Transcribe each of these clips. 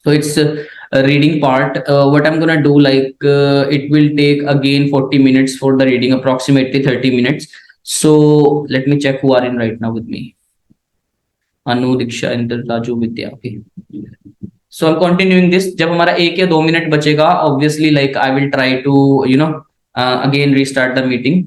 So it's a reading part. What I'm gonna do, like it will take again 40 minutes for the reading, approximately 30 minutes. So let me check who are in right now with me. Anu, Diksha, Indra, Raju, Vidya. Okay. So I'm continuing this. जब हमारा 1 या 2 minute बचेगा, obviously like I will try to again restart the meeting.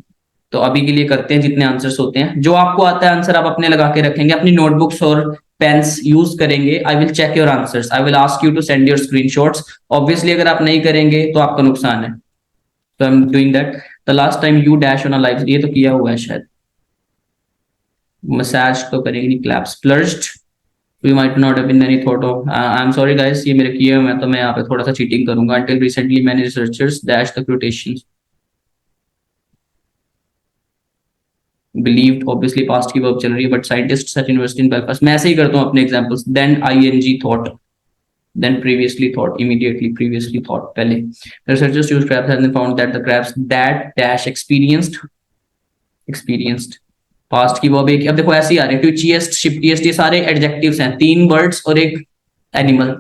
तो अभी के लिए करते हैं जितने आंसर्स होते हैं, जो आपको आता है आंसर आप अपने लगा के रखेंगे, अपनी नोटबुक्स और पेन्स यूज करेंगे. I will check your answers, I will ask you to send your screenshots. Obviously अगर आप नहीं करेंगे तो आपका नुकसान है. तो I am doing that. The last time you dash on a live, ये तो किया हुआ है शायद. मसाज तो करेंगे नहीं. Clap splurged, we might not have been any thought of. I'm sorry guys, ये मेरे किए हुए हैं, तो मैं यहाँ पे थोड़ा सा चीटिंग करूंगा. Until recently many researchers dash the quotations believed, obviously past की verb चल रही है, but scientists at university in Belfast. मैं ऐसे ही करता हूँ अपने examples. Then ing thought, then previously thought, immediately previously thought. पहले researchers used crabs and found that the crabs that dash experienced past की वर्ब एक. अब देखो ऐसे ही आ रहे हैं, चीएस्ट, शिफ्टीएस्ट, ये सारे एडजेक्टिव्स हैं. 3 बर्ड्स और एक एनिमल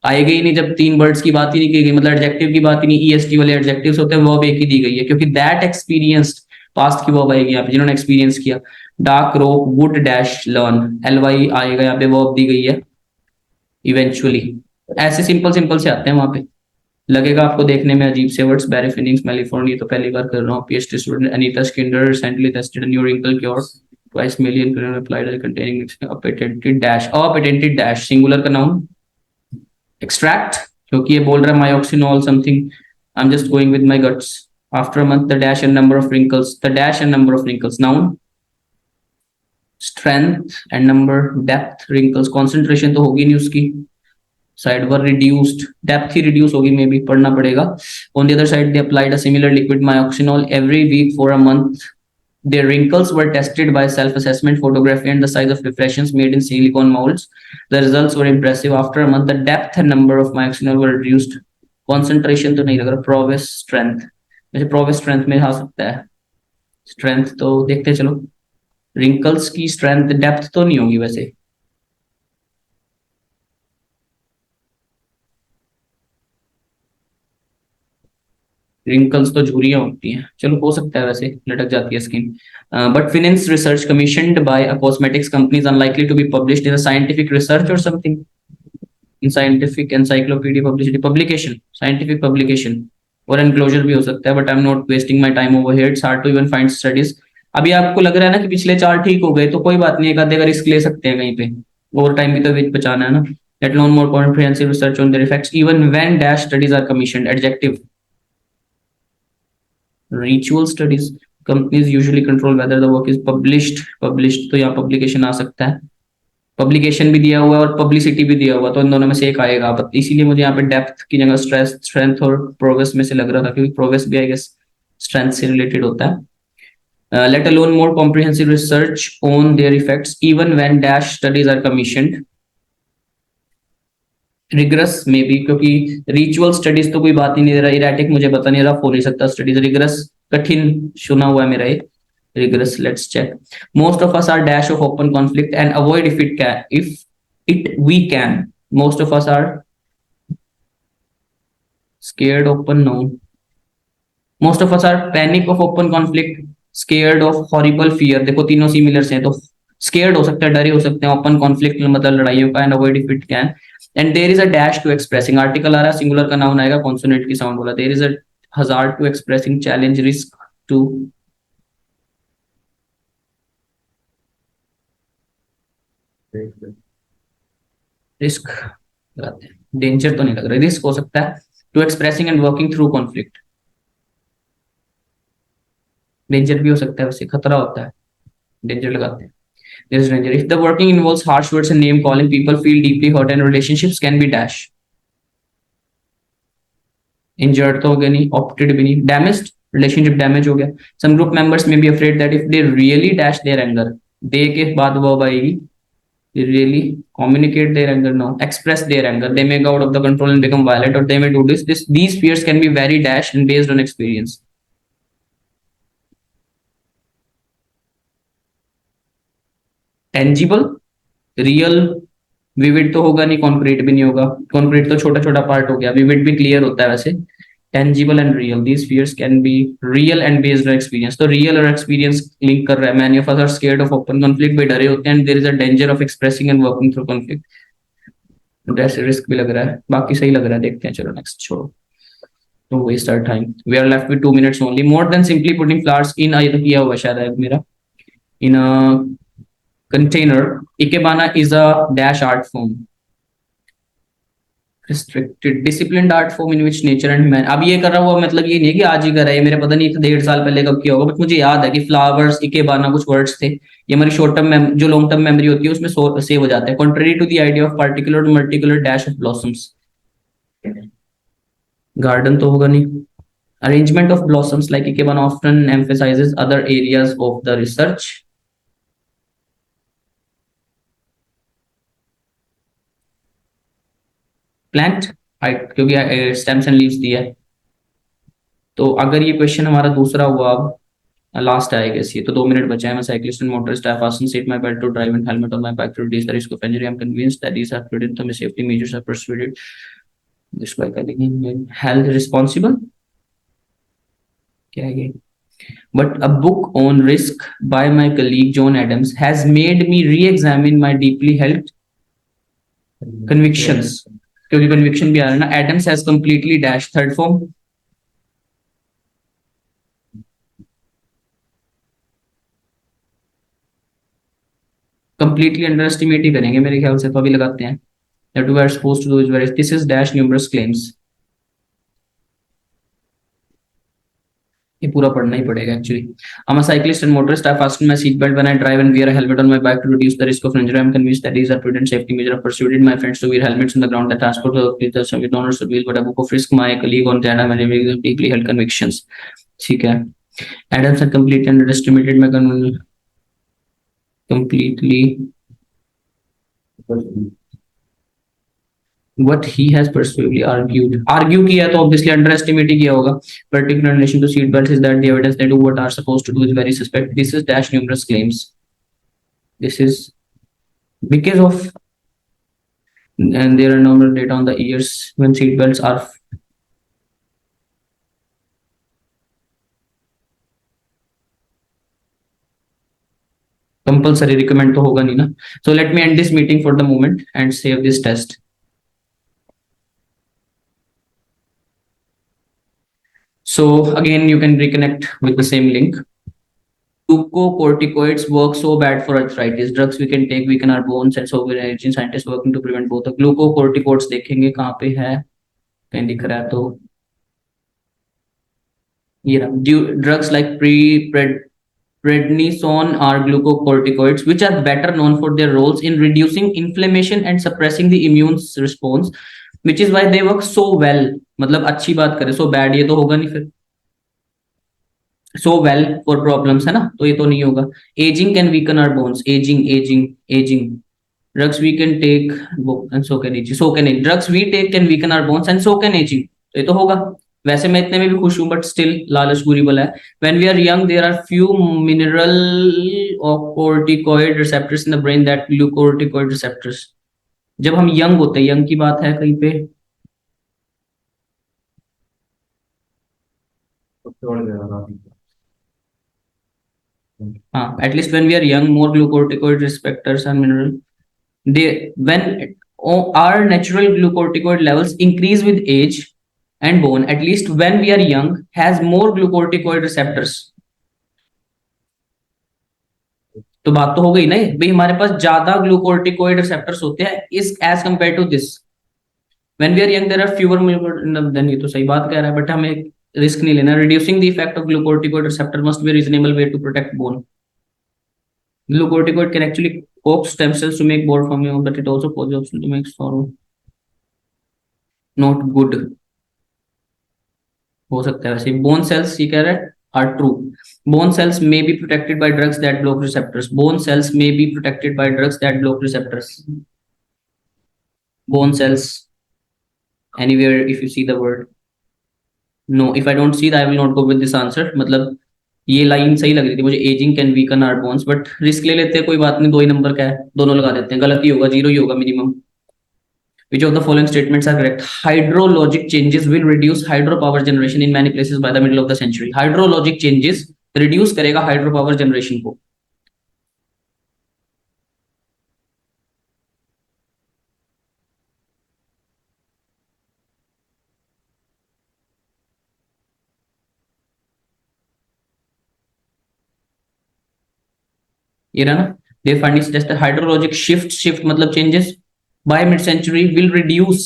आएगा ही नहीं जब 3 बर्ड्स की बात ही नहीं की गई, मतलब एडजेक्टिव की बात ही नहीं. ईएसटी वाले एडजेक्टिव्स होते हैं, वर्ब एक ही दी गई है, क्योंकि दैट एक्सपीरियंस्ड पास्ट की वर्ब आएगी यहाँ पे, जिन्होंने एक्सपीरियंस किया. डार्क रोक वुड डैश लर्न, एलवाई आएगा यहाँ पे, वर्ब दी गई है इवेंचुअली. ऐसे सिंपल सिंपल से आते हैं वहां पे. लगेगा आपको देखने में अजीब से वर्ड्स, बैरी फिनिंग्स, मेलिफोर्न, ये तो पहली बार कर रहा हूँ. PhD student Anita Skinder recently tested new wrinkle cure twice million applied containing patented dash singular का नाउन एक्सट्रैक्ट, क्योंकि ये बोल रहा है Myoxinol something. I am just going with my guts. After a month the dash and number of wrinkles, the dash and number of wrinkles noun. Strength and number, depth, wrinkles, concentration तो होगी नहीं उसकी. Side पर reduced, depth ही reduce होगी, may be पढ़ना पड़ेगा. On the other side they applied a similar liquid Myoxinol every week for a month. Their wrinkles were tested by self-assessment, photography, and the size of depressions made in silicone molds. The results were impressive. After a month, the depth and number of myoclonal were reduced. Concentration तो नहीं लग रहा. Provis strength, वैसे Provis strength में आ सकता है. Strength तो देखते चलो. Wrinkles की strength, depth तो नहीं होगी वैसे. रिंकल्स तो झुर्रियां होती हैं, चलो हो सकता है, वैसे लटक जाती है skin. But finance research commissioned by a cosmetics companies unlikely to be published in a scientific research और something in scientific encyclopedia publicity publication, scientific publication और एनक्लोजर भी हो सकता है. But I am not wasting my time over here. It's hard to even find studies. अभी आपको लग रहा है ना कि पिछले 4 ठीक हो गए, तो कोई बात नहीं, एक आधे का रिस्क ले सकते हैं कहीं पे. और टाइम भी तो बचाना है ना. Let alone more comprehensive research on their effects even when dash studies are commissioned. Adjective ritual studies, companies usually control whether the work is published तो यहाँ publication आ सकता है. पब्लिकेशन भी दिया हुआ है और पब्लिसिटी भी दिया हुआ, तो इन दोनों में से एक आएगा. इसीलिए मुझे यहाँ पे डेप्थ की जगह स्ट्रेस, स्ट्रेंथ और प्रोग्रेस में से लग रहा था, क्योंकि प्रोग्रेस भी आई गेस स्ट्रेंथ से रिलेटेड होता है. Let alone more comprehensive research on their effects even when dash studies are commissioned. Regress में भी, क्योंकि रिचुअल स्टडीज तो कोई बात ही नहीं दे रहा. इरेटिक मुझे पता नहीं, रफ हो नहीं सकता स्टडीज. रिग्रेस कठिन सुना हुआ है मेरा ये. Regress, let's check. Most of us are dash of open conflict and avoid if it we can. Most of us are scared open, no. Most of us are panic of open conflict, scared of horrible fear. देखो तीनों similar हैं, तो scared हो सकता है, डरे हो सकते हैं. ओपन कॉन्फ्लिक्ट मतलब लड़ाइयों का. And avoid if it can. And there is a dash to expressing. Article आ रहा है, सिंगुलर का नाउन आएगा, कॉन्सोनेंट की साउंड बोला. There is a hazard to expressing, challenge, risk to. Risk लगाते हैं, डेंजर तो नहीं लग रहा. रिस्क हो सकता है. To expressing and working through conflict. Danger भी हो सकता है, वैसे खतरा होता है, डेंजर लगाते हैं. There is danger. If the working involves harsh words and name calling, people feel deeply hurt and relationships can be dash. Injured तो हो गया नहीं, opted भी नहीं, damaged, relationship damage हो गया. Some group members may be afraid that if they really dash their anger, they के बाद verb आएगी. They really communicate their anger, no, express their anger, they may go out of the control and become violent, or they may do this. These fears can be very dash and based on experience. Tangible, real, vivid तो होगा नहीं, concrete भी नहीं होगा, concrete तो छोटा छोटा part हो गया, विविड भी क्लियर होता है वैसे। Tangible and real, these fears can be real and based on experience, तो रियल और एक्सपीरियंस लिंक कर रहा है। Many of us are scared of open conflict, भी डरे होते हैं, and there is a danger of expressing and working through conflict, जैसे रिस्क भी लग रहा है, बाकी सही लग रहा है, देखते हैं, चलो नेक्स्ट छोड़ो, don't waste our time. We are left with 2 minutes only. More than simply putting flowers in a, ये तो किया हुआ शायद है मेरा, in a container. Ikebana is a dash art form. Restricted disciplined art form in which nature and man. अब ये कर रहा हुआ मतलब ये नहीं है कि आज ही कर रहा है, ये मेरे पता नहीं 1.5 साल पहले कब किया होगा, बट मुझे याद है कि फ्लावर्स, इकेबाना कुछ वर्ड्स थे, ये हमारी शॉर्ट टर्म जो लॉन्ग टर्म मेमोरी होती है उसमें सेव हो जाता है। Contrary to the idea of particular to multicolor dash of blossoms. Garden तो होगा नहीं। Arrangement of blossoms like Ikebana often emphasizes other areas of the research. Plant height, क्योंकि stems and leaves दिया है, तो अगर ये क्वेश्चन हमारा दूसरा हुआ, अब लास्ट आएगा ये, तो 2 मिनट बचा है। मैं cyclist and motorist, I fasten seat my belt to drive and helmet on my back to reduce the risk of injury, I am convinced that these are prudent, तो मैं safety measures are persuaded this by culling health responsible, क्या है ये? But a book on risk by my colleague John Adams has made me re-examine my deeply held convictions. क्योंकि conviction भी आ रहा है ना, Adams has completely dashed third form. Completely underestimate ही करेंगे मेरे ख्याल से, तो अभी लगाते हैं that we are supposed to do is very, this is dash numerous claims. ये पूरा पढ़ना ही पड़ेगा actually. I'm a cyclist and motorist. I fasten my seat belt when I drive and wear a helmet on my back to reduce the risk of injury. I'm convinced that these are prudent safety measures. I've persuaded my friends to wear helmets on the ground that transport with owners of wheel, but a book of risk my colleague on that I'm deeply held convictions. ठीक है। Adams had completely underestimated my completely what he has persuasively argue किया तो obviously underestimate ही किया होगा। Particular relation to seat belts is that the evidence they do what are supposed to do is very suspect. This is dash numerous claims. This is because of, and there are number data on the ears when seat belts are compulsory, recommend तो होगा नहीं ना। So let me end this meeting for the moment and save this test. So again, you can reconnect with the same link. Glucocorticoids work so bad for arthritis. Drugs we can take weaken our bones, and so we're aging scientists working to prevent both. Glucocorticoids देखेंगे कहाँ पे है, कहीं दिख रहा है तो ये drugs like prednisone are glucocorticoids which are better known for their roles in reducing inflammation and suppressing the immune response, which is why they work so well. मतलब अच्छी बात करें, so bad ये तो होगा नहीं फिर, so well for problems है ना, तो ये तो नहीं होगा। Aging can weaken our bones. Aging. Drugs we can take and so can aging. Drugs we take can weaken our bones and so can aging. तो ये तो होगा। वैसे मैं इतने में भी खुश हूं, बट स्टिल लालच बुरी बला है। When we are young, there are few mineral or corticoid receptors in the brain that glucocorticoid receptors. जब हम यंग होते हैं, यंग की बात है कहीं पे, हाँ, at least when we are young, more glucocorticoid receptors and mineral. When our natural glucocorticoid levels increase with age and bone, at least when we are young, has more glucocorticoid receptors. तो बात तो हो गई ना भाई, हमारे पास ज्यादा ग्लूकोर्टिकोइड receptors होते हैं इस as compare to this. When we are young there are fewer then, ये तो सही बात कह रहा है, बट हमें रिस्क नहीं लेना। Reducing the effect of glucocorticoid receptor must be reasonable way to protect bone. Glucocorticoid can actually coax stem cells to make more from you, but it also causes to make sorrow. Not good हो सकता है वैसे। Bone cells, ये कह रहा है, are true. Bone cells may be protected by drugs that block receptors. Bone cells may be protected by drugs that block receptors. Bone cells, anywhere if you see the word. No, if I don't see that, I will not go with this answer. मतलब ये line सही लग रही थी मुझे, ageing can weaken our bones, but risk ले लेते हैं, कोई बात नहीं, 2 ही नंबर का है, दोनों लगा देते हैं, गलत ही होगा, 0 ही होगा minimum. Which of the following statements are correct? Hydrologic changes will reduce hydropower generation in many places by the middle of the century. Hydrologic changes reduce करेगा hydropower generation को. ये रहा ना. They find it just a hydrologic shift मतलब changes by mid century will reduce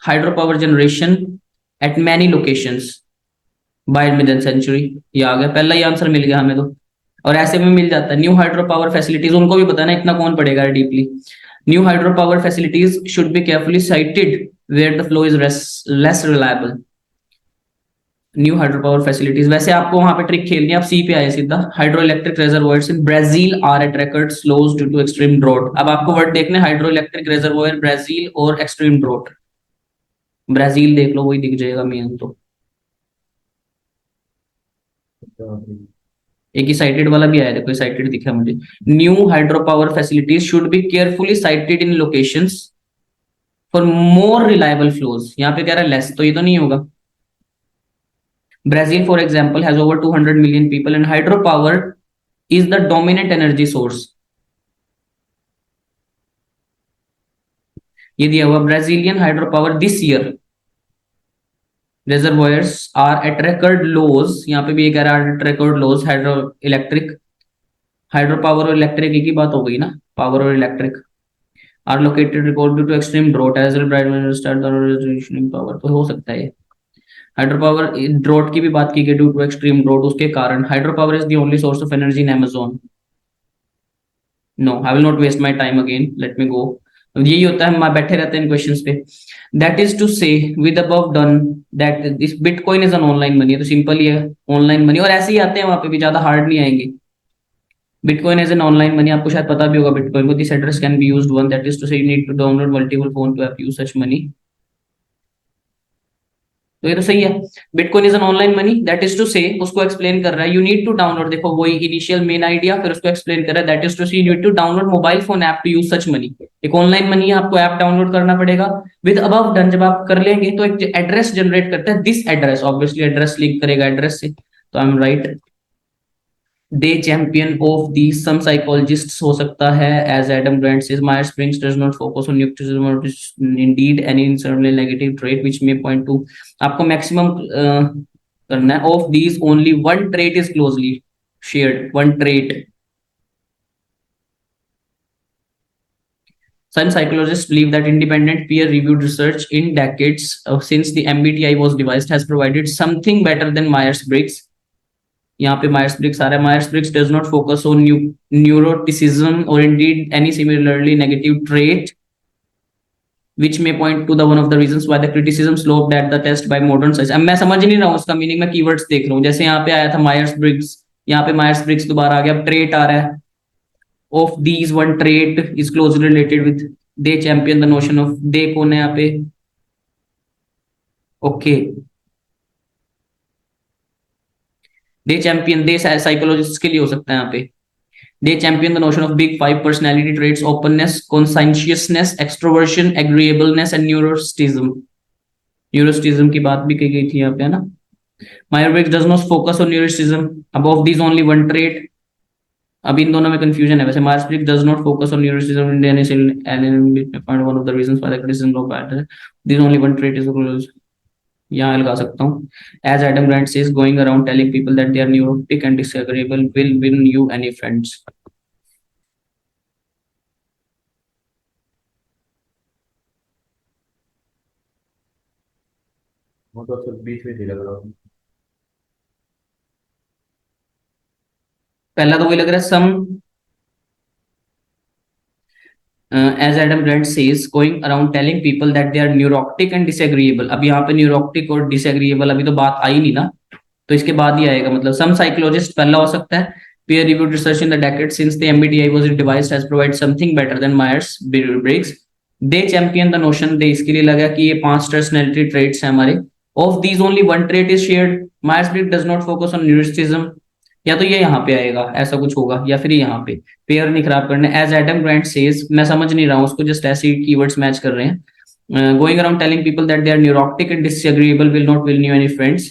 hydropower generation at many locations by mid century. ये आ गया, पहला ही answer मिल गया हमें तो. और ऐसे में मिल जाता है. न्यू हाइड्रो पावर फैसिलिटीज, उनको भी पता ना, इतना कौन पढ़ेगा deeply. New hydro power facilities should be carefully sited where the flow is less reliable. New hydro power facilities, वैसे आपको वहां पे ट्रिक खेलनी है. आप सी पे आए सीधा. Hydro electric reservoirs in Brazil are at record lows due to extreme drought. अब आपको वर्ड देखने, हाइड्रो इलेक्ट्रिक रिजर्वॉयर, ब्राजील और एक्सट्रीम ड्रॉट. ब्राजील देख लो, वही दिख जाएगा मेन तो. एक ही साइटेड वाला भी आया, देखो साइटेड दिखा मुझे. New hydro power facilities should be carefully cited in locations for more reliable flows. यहाँ पे कह रहा है लेस, तो ये तो नहीं होगा. Brazil, for example, has over 200 million people and hydropower is the dominant energy source. ये दिया हुआ Brazilian hydropower this year reservoirs are at record lows. यहाँ पे भी ये कह रहा है at record lows. hydropower और electric एक ही बात हो गई ना, power और electric are located record due to extreme drought as well bright start the power. तो हो सकता है हाइड्रो पावर. ड्रॉट की भी बात की गई, ड्यू टू एक्सट्रीम ड्रॉट, उसके कारण. Hydro power is the only source of energy in Amazon. No, I will not waste my time again, let me go. यही होता है, हम बैठे रहते हैं इन क्वेश्चंस पे. That is to say with above done that this bitcoin is an online money. तो सिंपल ही है, ऑनलाइन मनी. और ऐसे ही आते हैं वहां पे भी, ज्यादा हार्ड नहीं आएंगे. Bitcoin is an online money, आपको शायद पता भी होगा बिटकॉइन को. This address can be used one, that is to say you need to download multiple phone to have use such money. तो ये तो सही है. Bitcoin is an online money, that is to say, उसको explain कर रहा है. You need to download, देखो वही इनिशियल मेन आइडिया, फिर उसको एक्सप्लेन कर रहा है. That is to say you need to download mobile phone app to use such money. एक ऑनलाइन मनी है, आपको ऐप डाउनलोड करना पड़ेगा. विद अबव डन जब आप कर लेंगे तो एक एड्रेस जनरेट करता है. This address, obviously address link करेगा एड्रेस से. तो I am right. They champion of the some psychologists हो सकता है. As Adam Grant says Myer springs does not focus on neuroticism और indeed any certainly negative trait which may point to. आपको maximum करना है. Of these only one trait is closely shared. One trait. Some psychologists believe that independent peer-reviewed research in decades since the MBTI was devised has provided something better than Myers-Briggs. यहाँ पे Myers-Briggs आ रहा है. Myers-Briggs does not focus on neuroticism or indeed any similarly negative trait, which may point to the one of the reasons why the criticism sloped at the test by modern science. अब मैं समझ नहीं रहा हूँ उसका meaning, मैं keywords देख रहा हूँ. जैसे यहाँ पे आया था Myers-Briggs, यहाँ पे Myers-Briggs दोबारा आ गया. अब ट्रेट आ रहा है. Of these one trait is closely related with. They champion the notion of. They कौन है यहाँ पे? Okay. They champion, they psychologists के लिए हो सकता है यहाँ पे. They champion the notion of big five personality traits: openness, conscientiousness, extroversion, agreeableness and neuroticism. Neuroticism की बात भी की गई थी यहाँ पे, है ना. Myers-Briggs does not focus on neuroticism. Above these only one trait. अब इन दोनों में कंफ्यूजन है वैसे. Myers-Briggs does not focus on neuroticism in any element. Find one of the reasons why the criticism of bad. This only one trait is close. यहाँ लगा सकता हूँ. As Adam Grant says, going around telling people that they are neurotic and disagreeable will win you any friends. वो तो सब बीच में थी लग रहा है. पहला तो वही लग रहा है. सम as Adam Grant says, going around telling people that they are neurotic and disagreeable. अब यहाँ पे neurotic और disagreeable अभी तो बात आई नहीं ना, तो इसके बाद ही आएगा. मतलब some psychologist पहला हो सकता है. Peer reviewed research in the decades since the MBTI was devised has provided something better than Myers-Briggs. They champion the notion. they इसके लिए लगा कि ये 5 personality traits हैं हमारे. Of these only one trait is shared. Myers-Briggs does not focus on neuroticism. या तो ये यहाँ पे आएगा, ऐसा कुछ होगा, या फिर यहाँ पे. पेयर नहीं खराब करने. एज एडम ग्रांट सेज, मैं समझ नहीं रहा हूँ उसको, जस्ट ऐसे कीवर्ड्स मैच कर रहे हैं. Going around telling people that they are neurotic and disagreeable will not win you any friends.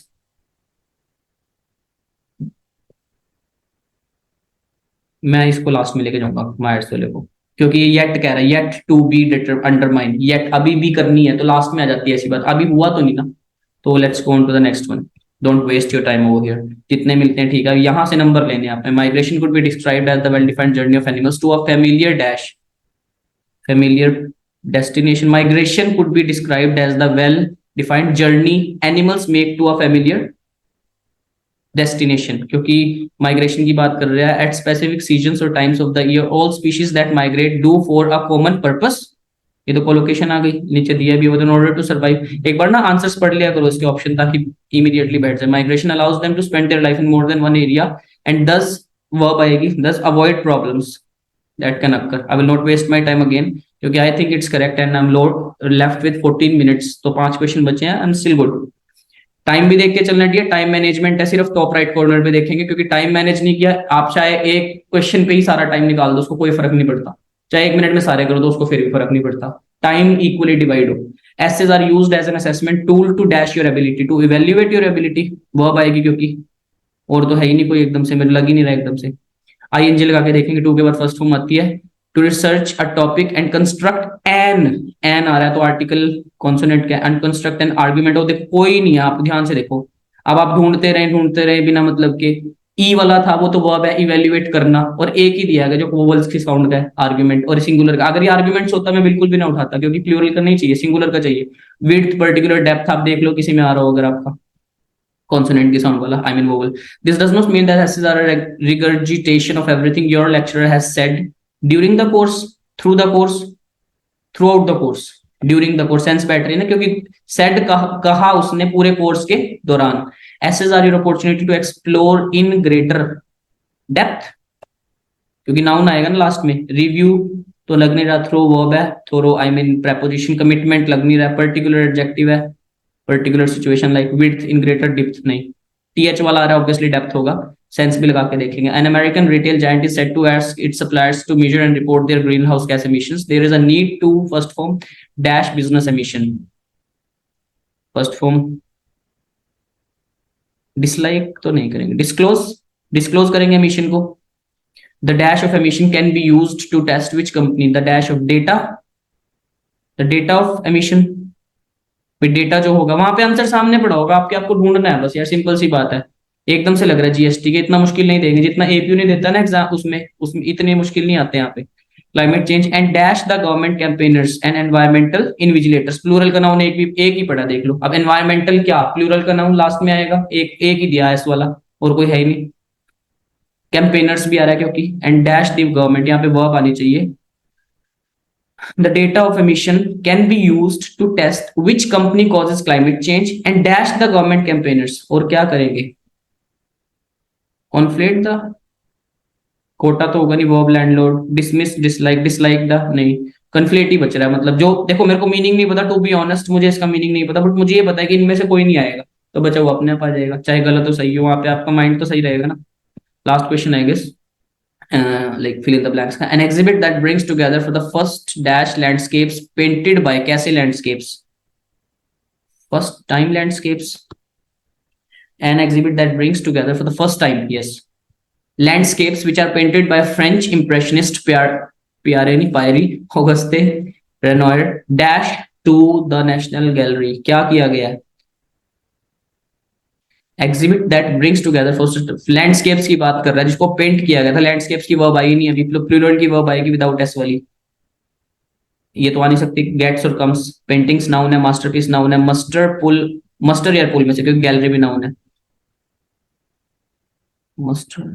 मैं इसको लास्ट में लेके जाऊंगा मायर्स वाले को, क्योंकि ये येट कह रहा है, yet to be undermine, yet अभी भी करनी है, तो लास्ट में आ जाती है ऐसी बात, अभी हुआ तो नहीं ना। तो let's go on to the next one. Don't waste your time over here. जितने मिलते हैं ठीक है, यहां से नंबर लेने हैं आपने। Migration could be described as the well defined journey of animals to a familiar dash familiar destination. Migration could be described as the well defined journey animals make to a familiar destination, क्योंकि migration की बात कर रहा है at specific seasons और times of the year all species that migrate do for a common purpose. ये तो colocation आ गई, नीचे दिया भी इन ऑर्डर टू सर्वाइव। एक बार ना आंसर्स पढ़ लिया करो इसके ऑप्शन, ताकि इमीडिएटली बैठ जाए। Migration allows them to spend their life in more than one area and thus verb आएगी, thus avoid problems that can occur. I will not waste my time again क्योंकि I think it's correct and I'm left with 14 minutes, तो 5 question बचे हैं। I'm still good. Time भी देख के चलना चाहिए। टाइम मैनेजमेंट है सिर्फ टॉप राइट कॉर्नर पे देखेंगे, क्योंकि टाइम मैनेज नहीं किया आप, चाहे एक क्वेश्चन पे ही सारा टाइम निकाल दो, उसको कोई फर्क नहीं पड़ता। चाहे 1 मिनट में सारे करो तो उसको फिर भी फर्क नहीं पड़ता। टाइम इक्वली डिवाइड हो। Essays are used as an assessment tool to dash your ability, to evaluate your ability, verb आएगी क्योंकि और तो है ही नहीं कोई, एकदम से मेरे लग ही नहीं रहा एकदम से। आईएनजी लगा के देखेंगे, टू के बाद फर्स्ट फॉर्म आती है। To research a topic and construct an आ रहा है तो आर्टिकल कॉन्सोनेंट क्या, एंड कंस्ट्रक्ट एन आर्ग्यूमेंट। हो देखो कोई नहीं है, आप ध्यान से देखो। अब आप ढूंढते रहे बिना मतलब के। ई वाला था वो तो वर्ब है इवेल्युएट करना, और एक ही दिया गया जो वोवल्स की साउंड का है, आर्ग्यूमेंट और सिंगुलर का। अगर ये आर्ग्यूमेंट्स होता मैं बिल्कुल भी ना उठाता, क्योंकि प्लूरल का नहीं चाहिए, सिंगुलर का चाहिए। विड्थ, पर्टिकुलर, डेप्थ आप देख लो किसी में आ रहा हो अगर आपका consonant की sound वाला, I mean vowel. This does not mean that essays are a regurgitation of everything your lecturer has said during the course, through the course, throughout the course, during the course। sense बैठ रही है ना, क्योंकि said कहा उसने पूरे course के दौरान। essays are your opportunity to explore in greater depth, क्योंकि नाउन आएगा ना लास्ट में। रिव्यू तो लग नहीं रहा, थ्रो वर्ब है, थोरो आई मीन प्रेपोजिशन। कमिटमेंट लग नहीं रहा, पर्टिकुलर एडजेक्टिव है। Particular situation like width in greater depth नहीं, टीएच वाला आ रहा है ऑब्वियसली डेप्थ होगा। सेंस भी लगा के देखेंगे। An American retail giant is said to ask its suppliers to measure and report their greenhouse gas emissions. There is a need to first form dash business emission. First form dislike तो नहीं करेंगे, disclose करेंगे emission को। The dash of emission can be used to test which company. The dash of data, the data of emission, data जो होगा वहां पे answer सामने पड़ा होगा आपके, आपको ढूंढना है बस यार, सिंपल सी बात है। एकदम से लग रहा है जीएसटी के इतना मुश्किल नहीं देंगे जितना एपीयू नहीं देता ना एग्जाम, उसमें इतने मुश्किल नहीं आते यहाँ पे। Climate change and dash the government campaigners and environmental invigilators. Plural का नाउन एक ही पढ़ा देख लो। अब एनवायरमेंटल क्या, प्लूरल का नाउन लास्ट में आएगा, एक ही दिया है इस वाला, और कोई है ही नहीं। कैंपेनर्स भी आ रहा है क्योंकि, एंड डैश द गवर्नमेंट, यहाँ पे वर्ब आनी चाहिए। The data of emission can be used to test which company causes climate change and dash the government campaigners। और क्या करेंगे, conflate the, कोटा तो होगा नहीं, verb landlord, dismiss, dislike the नहीं, conflate ही बच रहा है। मतलब जो देखो मेरे को मीनिंग नहीं पता, टू बी ऑनेस्ट मुझे इसका मीनिंग नहीं पता, बट मुझे ये पता है कि इनमें से कोई नहीं आएगा, तो बचा वो अपने आप आ जाएगा, चाहे गलत हो सही हो, वहां पे आपका माइंड तो सही रहेगा ना। Last question I guess, like fill in the blanks। An exhibit that brings together for the first dash landscapes painted by, कैसे landscapes, first time landscapes। An exhibit that brings together for the first time, yes, landscapes which are painted by French impressionist Pierre Auguste Renoir dash to the National Gallery। क्या किया गया है, exhibit that brings together for landscapes की बात कर रहा है, जिसको पेंट किया गया था। लैंडस्केप्स की वर्ब आई नहीं अभी, प्लूरल की वर्ब आएगी विदाउट एस वाली, ये तो आ नहीं सकती। गेट्स और कम्स, पेंटिंग्स नाउन है, मास्टरपीस नाउन है, मस्टर पुल, मस्टर या पुल में से, क्योंकि गैलरी भी नाउन है। Muster,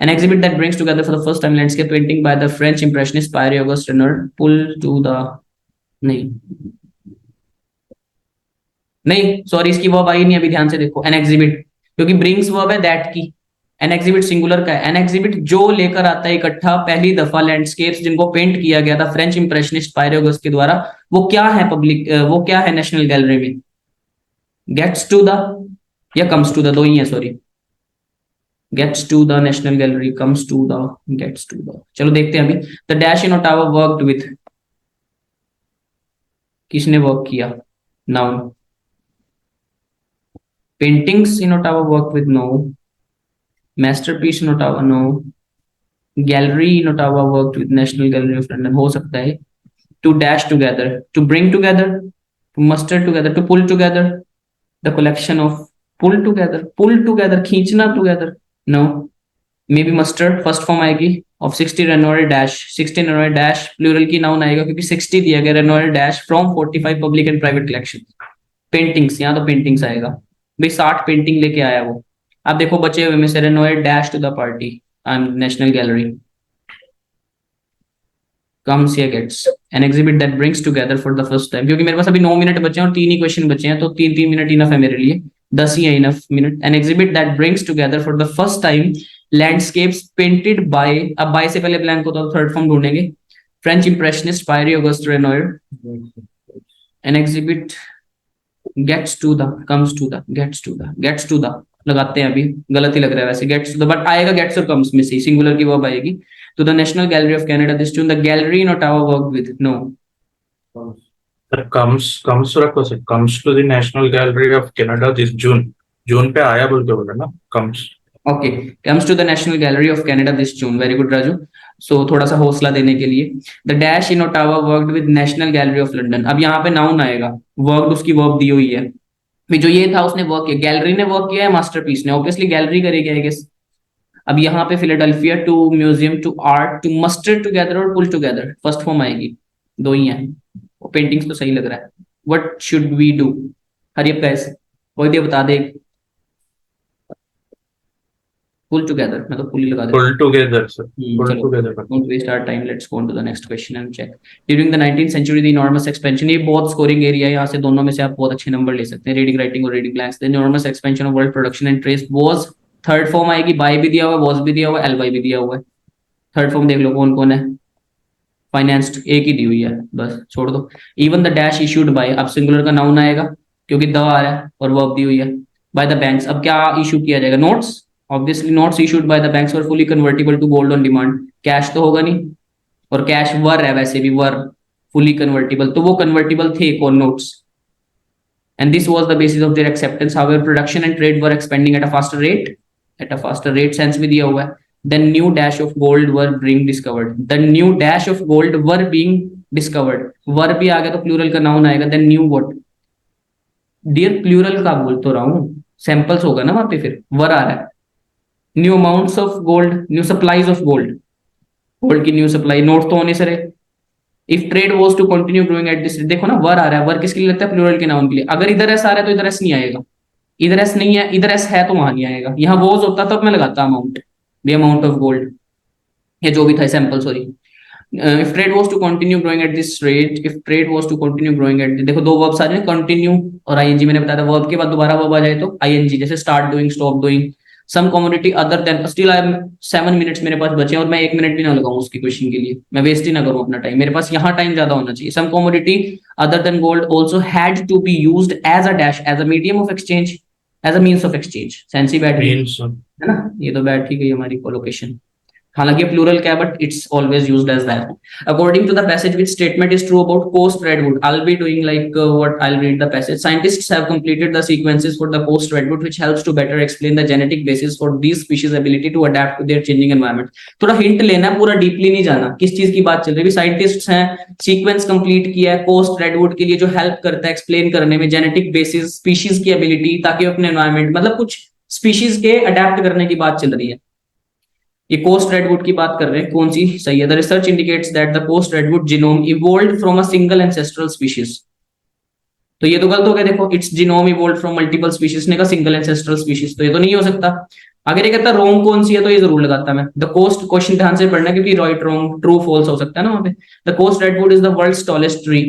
an exhibit that brings together for the first time landscape painting by the French impressionist Pierre Auguste Renoir, pull to the, नहीं नहीं सॉरी, इसकी वर्ब आई नहीं अभी, ध्यान से देखो। एन एग्जिबिट, क्योंकि ब्रिंग्स वर्ब है दैट की, एन एग्जिबिट सिंगुलर का है। एन एग्जिबिट जो लेकर आता है इकट्ठा पहली दफा लैंडस्केप्स जिनको पेंट किया गया था फ्रेंच इंप्रेशनिस्ट पायरेगोस के द्वारा, वो क्या है पब्लिक, वो क्या है नेशनल गैलरी में। गेट्स टू द या कम्स टू द, दो ही है sorry. Gates to the national gallery, comes to the, gates to the. चलो देखते हैं अभी। The dash in Ottawa worked with, किसने वर्क किया? Noun. Paintings in Ottawa work with, no. Masterpiece in Ottawa, no. Gallery in Ottawa work with national gallery of London, हो सकता है। To dash together, to bring together, to muster together, to pull together the collection of, pull together खींचना together, no. Maybe mustered first form आएगी of 60 Renoir dash, 60 Renoir dash plural की noun आएगा क्योंकि 60 दिया गया, Renoir dash from 45 public and private collection. Paintings, यहाँ तो paintings आएगा भाई, 60 पेंटिंग लेके आया वो। अब देखो बचे हुए में से, Renoir dash to the party and national gallery, comes here gets an exhibit that brings together for the first time, क्योंकि मेरे पास अभी 9 मिनट बचे हैं और 3 ही क्वेश्चन बचे हैं, तो 3-3 मिनट इनफ है मेरे लिए, 10 ही है enough minute. an exhibit that brings together for the first time landscapes painted by, अब बाय से पहले ब्लैंक होता तो थर्ड फॉर्म ढूंढेंगे, फ्रेंच इंप्रेशनिस्ट पायरी August रेनोयर। an exhibit gets to the, comes to the, gets to the लगाते हैं, अभी गलत ही लग रहा है वैसे, गेट्स टू द, बट आएगा गेट्स और कम्स में से, सिंगुलर की वर्ब आएगी। तो the national gallery of Canada this June, the gallery in Ottawa work with, no. comes रखो से, comes to the National Gallery of Canada this June, जून पे आया बोल के बोला ना, comes। Okay, comes to the national gallery of Canada this June, very good Raju. So थोड़ा सा हौसला देने के लिए, the dash in Ottawa worked with national gallery of London, अब यहाँ पे नाउन आएगा, वर्कड उसकी वर्ब दी हुई है, जो ये था उसने वर्क किया, गैलरी ने वर्क किया है, मास्टरपीस ने, ऑब्वियसली गैलरी करेगी आई गेस। अब यहाँ पे Philadelphia to museum to art to muster together और पुल टुगेदर फर्स्ट फॉर्म आएगी, दो ही हैं। पेंटिंग्स तो सही लग रहा है। What should we do? Hurry up guys, कोई दे बता दे। पुल टुगेदर, मैं तो पुल ही लगा देता हूँ। Pull together sir, pull चलो, together। don't waste our time, let's go on to the next question and check. During the 19th century the enormous expansion, ये बहुत स्कोरिंग एरिया है, यहाँ से दोनों में से आप बहुत अच्छे नंबर ले सकते हैं, रीडिंग राइटिंग और reading blanks. The enormous expansion of world production and trade was, third form आएगी, बाय भी दिया हुआ है, वॉज भी दिया हुआ है, एल बाय भी दिया हुआ है। थर्ड फॉर्म देख लो कौन कौन है, फाइनेंस्ड एक ही दी हुई है, बस छोड़ दो। Even the dash issued by, अब सिंगुलर का नाउन आएगा क्योंकि द आ रहा है और वर्ब दी हुई है। बाय द बैंक्स, अब क्या इशू किया जाएगा? Notes, obviously notes issued by the banks were fully convertible to gold on demand, cash तो होगा नहीं, और कैश वर है वैसे भी, वर फुली कन्वर्टिबल, तो वो कन्वर्टिबल थे कौन? Notes. And this was the basis of their acceptance, however production and trade were expanding at a faster rate, sense भी दिया हुआ है। The new dash of gold were being discovered, the new dash of gold were being discovered, वर भी आ गया तो plural का noun आएगा, then new what? Deer plural का बोल तो रहा हूं, सैंपल्स होगा ना वहां पे, फिर वर आ रहा है। New amounts of gold, new supplies of gold, gold की न्यू सप्लाई, नोट तो होने से रहे। If trade was to continue growing at this, देखो ना वर आ रहा है, वर किसके लिए लगता है? प्लूरल के नाउन के लिए। अगर इधर एस आ रहा है तो इधर एस नहीं आएगा, इधर एस नहीं है, इधर एस है तो वहां नहीं आएगा। यहाँ वॉज होता तब मैं लगाता amount, the amount of gold, या जो भी था sample, sorry. If trade was to continue growing at this rate, if trade was to continue growing at, देखो दो वर्ब्स आ रहे हैं, कंटिन्यू और आईएनजी, मैंने बताया था वर्ब के बाद दोबारा वर्ब आ जाए तो आईएनजी, जैसे start doing, stop doing. Some commodity other than, still I am 7 minutes मेरे पास बचे हैं और मैं 1 मिनट भी ना लगाऊं उसकी क्वेश्चन के लिए, मैं वेस्ट ही ना करूं अपना टाइम, मेरे पास यहाँ टाइम ज्यादा होना चाहिए। Some commodity other than gold also had to be used as a dash, as a medium of exchange, as a means of exchange. सेंसी बैठ गई है ना, ये तो बैठ ही गई हमारी कोलोकेशन, हालांकि प्लूरल क्या है, but it's always used as that. According to the passage which statement is true about post redwood, I will be doing like what, I will read the passage. Scientists have completed the sequences for the post redwood which helps to better explain the genetic basis for these species ability to adapt to their changing environment. थोड़ा hint लेना, पूरा deeply नहीं जाना, किस चीज की बात चल रही है। साइंटिस्ट्स हैं, सीक्वेंस कंप्लीट किया है पोस्ट रेडवुड के लिए, जो हेल्प करता है एक्सप्लेन करने में जेनेटिक बेसिस, स्पीशीज की एबिलिटी, ताकि अपने एनवायरनमेंट, मतलब कुछ स्पीशीज के अडेप्ट करने की बात चल रही है। ये कोस्ट रेडवुड की बात कर रहे हैं, कौन सी सही है? The research indicates that the coast redwood genome evolved from a single ancestral species, तो ये तो गलत हो गया, देखो it's genome evolved from multiple species, ने कहा सिंगल एंसेस्ट्रल स्पीशीज, तो ये तो नहीं हो सकता। अगर ये कहता रॉन्ग कौन सी है तो ये जरूर लगाता मैं। द कोस्ट, क्वेश्चन ध्यान से पढ़ना क्योंकि राइट रॉन्ग ट्रू फॉल्स हो सकता है ना वहां पे। The coast redwood is the world's tallest tree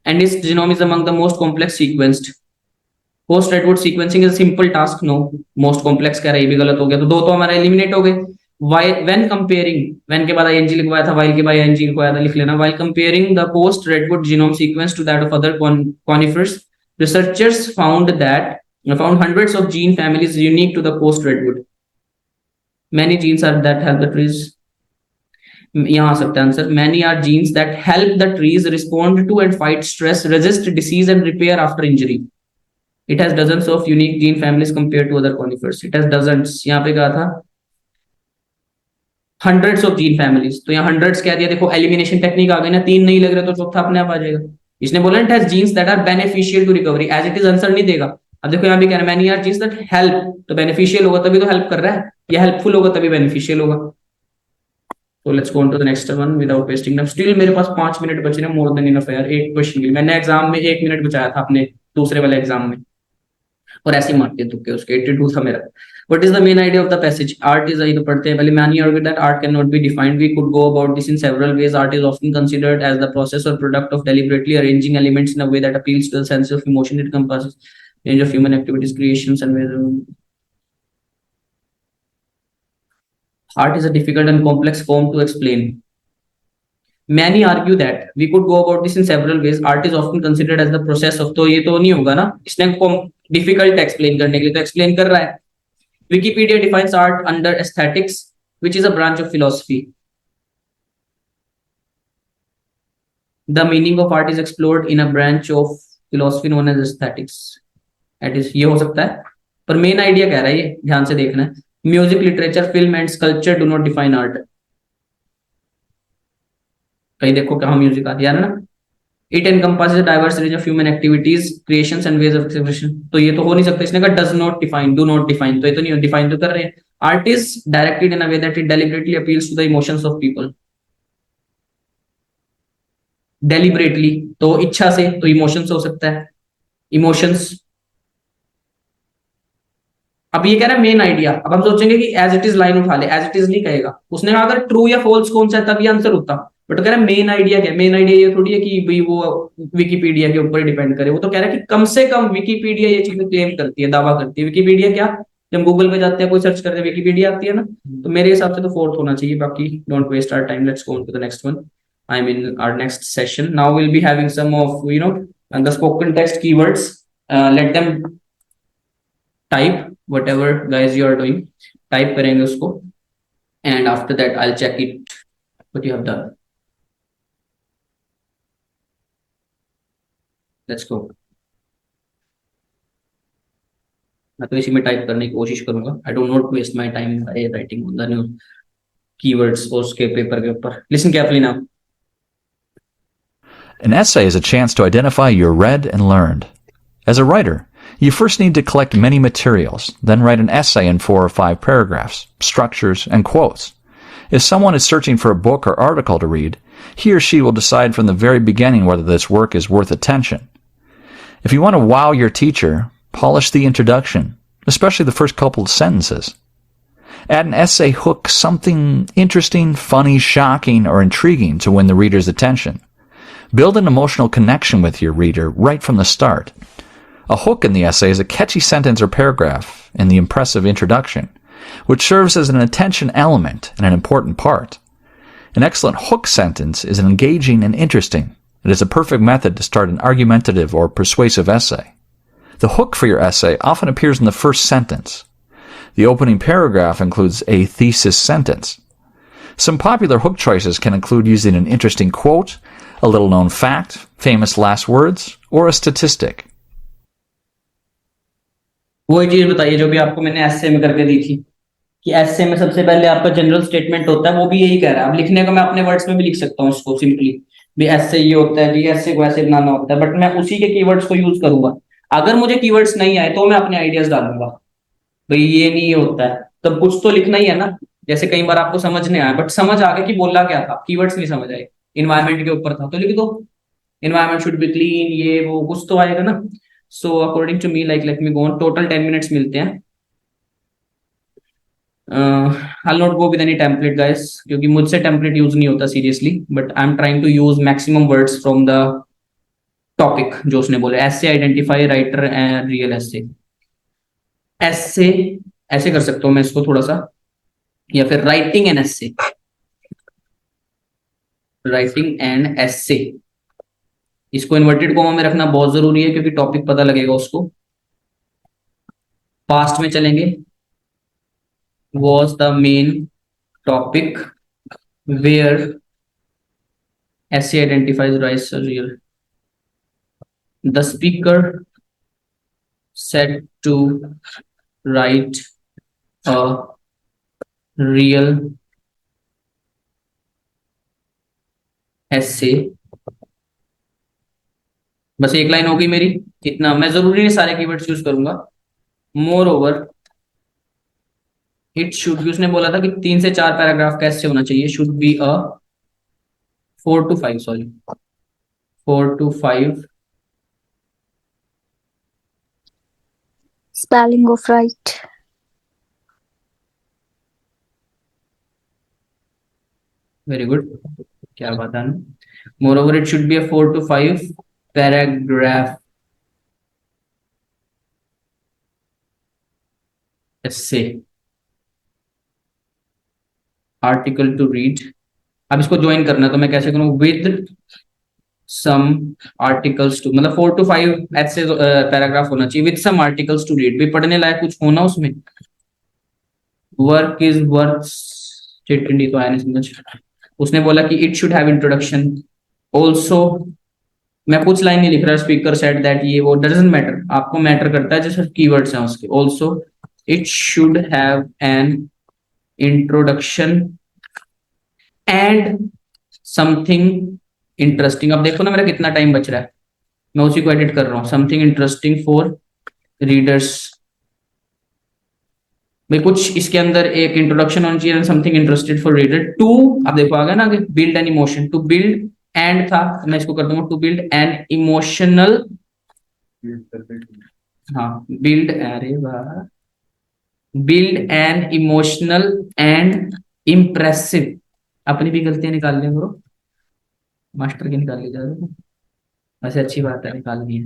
and its genome is among the most complex sequenced. Post redwood sequencing is simple task, no. Most complex कह रहा है, ये भी गलत हो गया, तो दो तो हमारा एलिमिनेट हो गए। when comparing, when के बाद ing लिखवाया था, while के बाद ing लिखवाया था, लिख लेना। while comparing the post redwood genome sequence to that of other conifers, researchers found hundreds of gene families unique to the post redwood. Many genes are that help the trees. यहाँ आ सकता है answer, many are genes that help the trees respond to and fight stress, resist disease and repair after injury. It has dozens of unique gene families compare to other conifers. It has dozens, यहाँ पे कहा था hundreds of gene families, तो यहाँ hundreds कह दिया. देखो elimination technique आ गई ना, तीन नहीं लग रहे तो चौथा अपने आप आ जाएगा. इसने बोला it has genes that are beneficial to recovery, as it is answer नहीं देगा. अब देखो यहाँ भी कह रहा है many are genes that help, तो बेनिफिशियल होगा तभी तो हेल्प कर रहा है, या हेल्पफुल होगा तभी बेनिफिशियल होगा. तो let's go on to the next one without wasting time. Still मेरे पास 5 मिनट बचे हैं, मोर देन इनफ है यार एक क्वेश्चन के लिए. मैंने एग्जाम में 1 मिनट बचाया था अपने दूसरे वाले एग्जाम में, और ऐसे ही मारते तुक्के उसके. 82 था मेरा. What is the main idea of the passage? Art is, ये तो पढ़ते हैं पहले. Many argue that art cannot be defined. We could go about this in several ways. Art is often considered as the process or product of deliberately arranging elements in a way that appeals to the sense of emotion. It encompasses range of human activities, creations, and ways. Art is a difficult and complex form to explain. Many argue that we could go about this in several ways. Art is often considered as the process of, तो ये तो नहीं होगा ना, इसने difficult explain करने के लिए तो एक्सप्लेन कर रहा है. Wikipedia defines art under aesthetics, which is a branch of philosophy. The meaning of art is explored in a branch of philosophy known as aesthetics. That is, ये हो सकता है, पर मेन आइडिया कह रहा है ये, ध्यान से देखना है. Music, literature, film and sculpture do not define art. कहीं देखो कहाँ म्यूजिक आ दिया ना. It encompasses a diverse range of human activities, creations and ways of expression. तो ये तो हो नहीं सकता. इसने कहा does not define, do not define, तो ये तो नहीं डिफाइन तो कर रहे हैं. Art is directed in a way that it deliberately appeals to the emotions of people. Deliberately तो इच्छा से, तो इमोशंस हो सकता है, इमोशंस. अब ये कह रहा है मेन आइडिया. अब हम सोचेंगे कि एज इट इज लाइन उठा ले, एज इट इज नहीं कहेगा. उसने कहा अगर ट्रू या फॉल्स कौन सा है तब ये आंसर होता. बट कह रहा है मेन आइडिया क्या है. मेन आइडिया ये थोड़ी है कि भाई वो विकीपीडिया के ऊपर डिपेंड करे. वो तो कह रहा है कि कम से कम विकीपीडिया ये चीजें क्लेम करती है, दावा करती है. विकीपीडिया क्या, जब गूगल पे जाते हैं कोई सर्च करते हैं विकीपीडिया आती है ना. तो मेरे हिसाब से तो फोर्थ होना चाहिए. बाकी don't waste our time, let's go on to the next one. I mean our next session. Now we'll be having some of the spoken text keywords. Let them type whatever guys you are doing. Type करेंगे उसको, and after that I'll check it what you have done. Let's go. मैं तो इसी में type करने की कोशिश करूंगा. I do not waste my time by writing on the new keywords उसके पेपर के ऊपर. Listen carefully now. An essay is a chance to identify your read and learned. As a writer, you first need to collect many materials, then write an essay in 4 or 5 paragraphs, structures, and quotes. If someone is searching for a book or article to read, he or she will decide from the very beginning whether this work is worth attention. If you want to wow your teacher, polish the introduction, especially the first couple of sentences. Add an essay hook, something interesting, funny, shocking, or intriguing to win the reader's attention. Build an emotional connection with your reader right from the start. A hook in the essay is a catchy sentence or paragraph in the impressive introduction, which serves as an attention element and an important part. An excellent hook sentence is engaging and interesting. It is a perfect method to start an argumentative or persuasive essay. The hook for your essay often appears in the first sentence. The opening paragraph includes a thesis sentence. Some popular hook choices can include using an interesting quote, a little-known fact, famous last words, or a statistic. वही चीज बताइए जो भी आपको मैंने एसे में करके दी थी, कि एसे में सबसे पहले आपका जनरल स्टेटमेंट होता है. वो भी यही कह रहा है. अब लिखने को मैं अपने वर्ड्स में भी लिख सकता हूँ इसको सिंपली भी, एसे ये होता है जी, एसे को ऐसे बनाना होता है. बट मैं उसी के कीवर्ड्स को यूज करूंगा. अगर मुझे कीवर्ड्स नहीं आए तो मैं अपने आइडियाज डालूंगा. भाई ये नहीं होता है, तब कुछ तो लिखना ही है ना. जैसे कई बार आपको समझ नहीं आया, बट समझ आ गया कि बोला क्या था, कीवर्ड्स नहीं समझ आए. इन्वायरमेंट के ऊपर था तो लिख दो इन्वायरमेंट शुड बी क्लीन, ये वो कुछ तो आएगा ना. So according to me, like let me go on. Total 10 minutes मिलते हैं. I'll not go with any template guys, क्योंकि मुझसे टेम्पलेट यूज नहीं होता seriously. But I am trying to use maximum words from the topic जो उसने बोले. ऐसे आइडेंटिफाई राइटर एंड रियल ऐसे. ऐसे ऐसे कर सकता हूँ मैं इसको थोड़ा सा, या फिर राइटिंग एंड ऐसे. राइटिंग एंड ऐसे, इसको इन्वर्टेड कॉमा में रखना बहुत जरूरी है क्योंकि टॉपिक पता लगेगा उसको. पास्ट में चलेंगे. was the main topic where essay identifies rice as real. The speaker said to write a real essay. बस एक लाइन होगी मेरी, इतना। मैं जरूरी नहीं सारे कीवर्ड्स यूज करूंगा। मोर ओवर इट शुड भी, उसने बोला था कि 3 से 4 पैराग्राफ का ऐसे होना चाहिए, should be a 4 to 5, sorry 4 to 5 Spelling of right. Very good, क्या बात है। Moreover it should be a 4 to 5 paragraph essay article to read. अब इसको ज्वाइन करना है तो मैं कैसे करूं, विद सम आर्टिकल्स टू, मतलब 4 to 5 ऐसे पैराग्राफ होना चाहिए, with some articles to read, भी पढ़ने लायक कुछ होना उसमें। वर्क इज वर्थ स्टेटमेंट, तो आया नहीं समझ। उसने बोला कि it should have introduction also. मैं कुछ लाइन नहीं लिख रहा, स्पीकर सेड दैट, ये वो डजंट मैटर, आपको मैटर करता है जो सिर्फ कीवर्ड्स हैं उसके। Also it should have an introduction and something interesting. अब देखो ना मेरा कितना टाइम बच रहा है, मैं उसी को एडिट कर रहा हूँ। समथिंग इंटरेस्टिंग फॉर रीडर्स, भाई कुछ इसके अंदर एक इंट्रोडक्शन होनी चाहिए, something interested for reader. To, अब देखो आ गया ना, build an emotion, to build and था, मैं इसको कर दूंगा टू बिल्ड एन इमोशनल, हाँ बिल्ड, अरे वाह, build an emotional and impressive. अपनी भी गलतियां निकाल लिया करो, मास्टर की निकाल ली जाए वैसे अच्छी बात है, निकालनी है।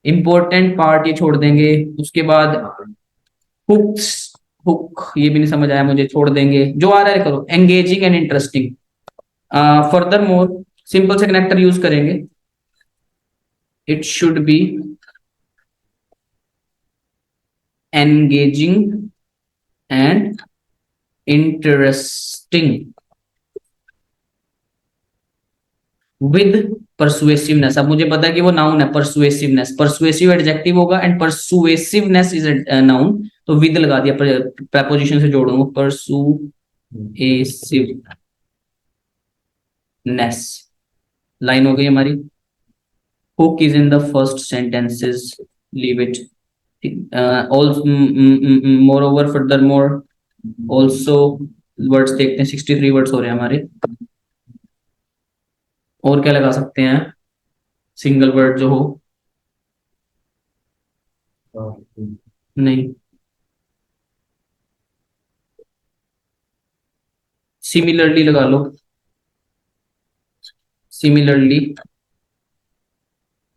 इंपॉर्टेंट पार्ट ये छोड़ देंगे, उसके बाद हुक्स, हुक ये भी नहीं समझ आया मुझे, छोड़ देंगे। जो आ रहा है करो, engaging and interesting. Further more simple से कनेक्टर यूज करेंगे, it should be engaging and interesting with persuasiveness. अब मुझे पता है कि वो नाउन है, परसुएसिवनेस, परसुएसिव एडजेक्टिव होगा एंड परसुएसिवनेस इज नाउन, तो विद लगा दिया, प्रेपोजिशन से जोड़ूंगा, परसुएसिवनेस। लाइन हो गई हमारी। Hook is in the first sentences, leave it. More over further more also words देखते हैं, 63 वर्ड्स हो रहे हैं हमारे। और क्या लगा सकते हैं सिंगल वर्ड जो हो, नहीं, सिमिलरली लगा लो, similarly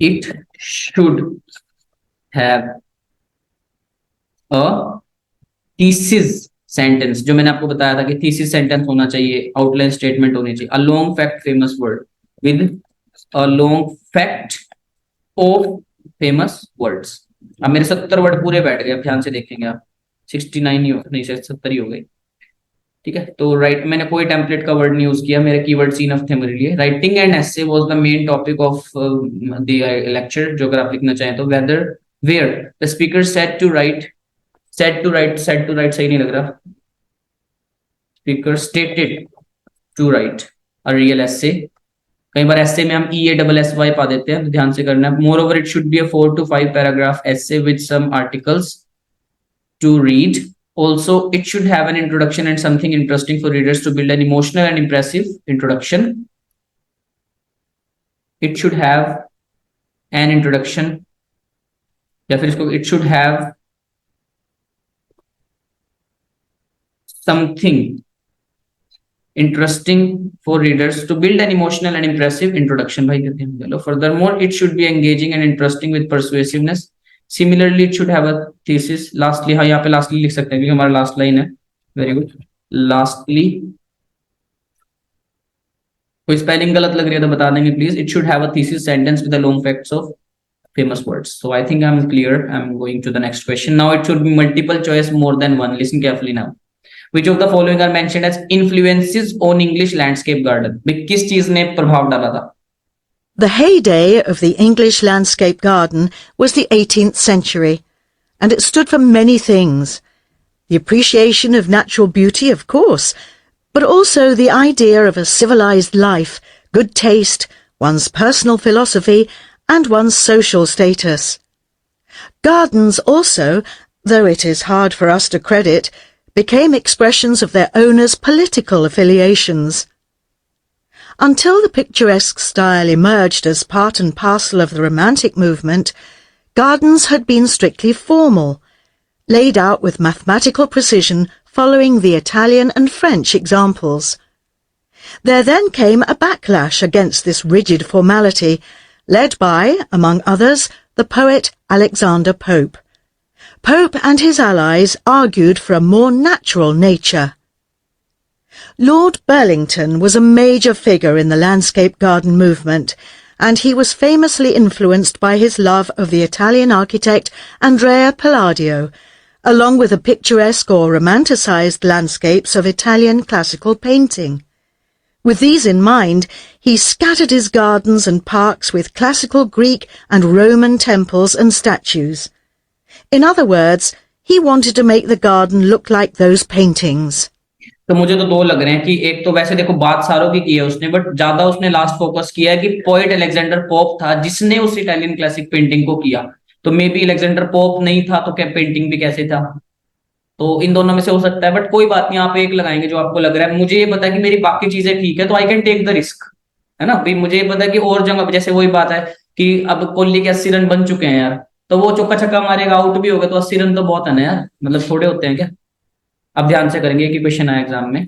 it should have a thesis sentence, जो मैंने आपको बताया था कि थीसिस सेंटेंस होना चाहिए, आउटलाइन स्टेटमेंट होनी चाहिए। A long fact famous word, with a long fact of famous words. अब मेरे 70 वर्ड पूरे बैठ गए, अब ध्यान से देखेंगे आप, 69 ही हो, नहीं 70 ही हो गई, ठीक है। तो राइट, मैंने कोई टेम्पलेट का वर्ड नहीं यूज किया, मेरे कीवर्ड्स इनफ थे मेरे लिए। Writing and essay was the main topic of the lecture, जो अगर आप लिखना चाहें तो। Whether where the speaker said to write, said to write, said to write सही नहीं लग रहा, speaker stated to write a real essay. कई बार एसे में हम EASSY पा देते हैं, तो ध्यान से करना है। Moreover it should be a 4 to 5 paragraph essay with some articles to read. Also, it should have an introduction and something interesting for readers to build an emotional and impressive introduction. It should have an introduction, या फिर इसको it should have something interesting for readers to build an emotional and impressive introduction. भाई कहते हैं चलो। Furthermore, it should be engaging and interesting with persuasiveness. Similarly, it should have a thesis. Lastly, हाँ यहाँ पे lastly लिख सकते हैं क्योंकि हमारा लास्ट लाइन है। Very good. Lastly, कोई स्पेलिंग गलत लग रही है तो बता देंगे please. It should have a thesis sentence with the long facts of famous words. So I think I'm clear. I'm going to the next question. Now it should be multiple choice more than one. Listen carefully now. Which of the following are mentioned as influences on English landscape garden? भाई किस चीज ने प्रभाव डाला था? The heyday of the English landscape garden was the 18th century, and it stood for many things. The appreciation of natural beauty, of course, but also the idea of a civilized life, good taste, one's personal philosophy, and one's social status. Gardens also, though it is hard for us to credit, became expressions of their owners' political affiliations. Until the picturesque style emerged as part and parcel of the Romantic movement, gardens had been strictly formal, laid out with mathematical precision following the Italian and French examples. There then came a backlash against this rigid formality, led by, among others, the poet Alexander Pope. Pope and his allies argued for a more natural nature. Lord Burlington was a major figure in the landscape garden movement, and he was famously influenced by his love of the Italian architect Andrea Palladio, along with the picturesque or romanticized landscapes of Italian classical painting. With these in mind, he scattered his gardens and parks with classical Greek and Roman temples and statues. In other words, he wanted to make the garden look like those paintings. तो मुझे तो दो लग रहे हैं कि एक तो वैसे देखो बात सारों की है उसने, बट ज्यादा उसने लास्ट फोकस किया है कि पोएट अलेक्जेंडर पोप था जिसने उस इटालियन क्लासिक पेंटिंग को किया. तो मे बी अलेक्जेंडर पोप नहीं था तो क्या पेंटिंग भी कैसे था? तो इन दोनों में से हो सकता है, बट कोई बात नहीं, आप एक लगाएंगे जो आपको लग रहा है. मुझे ये पता है कि मेरी बाकी चीजें ठीक है, तो I can take the risk, है ना भाई. मुझे ये पता है कि और जगह जैसे वही बात है कि अब कोहली के 80 रन बन चुके हैं यार, तो वो चौका छक्का मारेगा आउट भी होगा, तो 80 रन तो बहुत है ना यार, मतलब थोड़े होते हैं क्या? अब ध्यान से करेंगे कि क्वेश्चन आया एग्जाम में.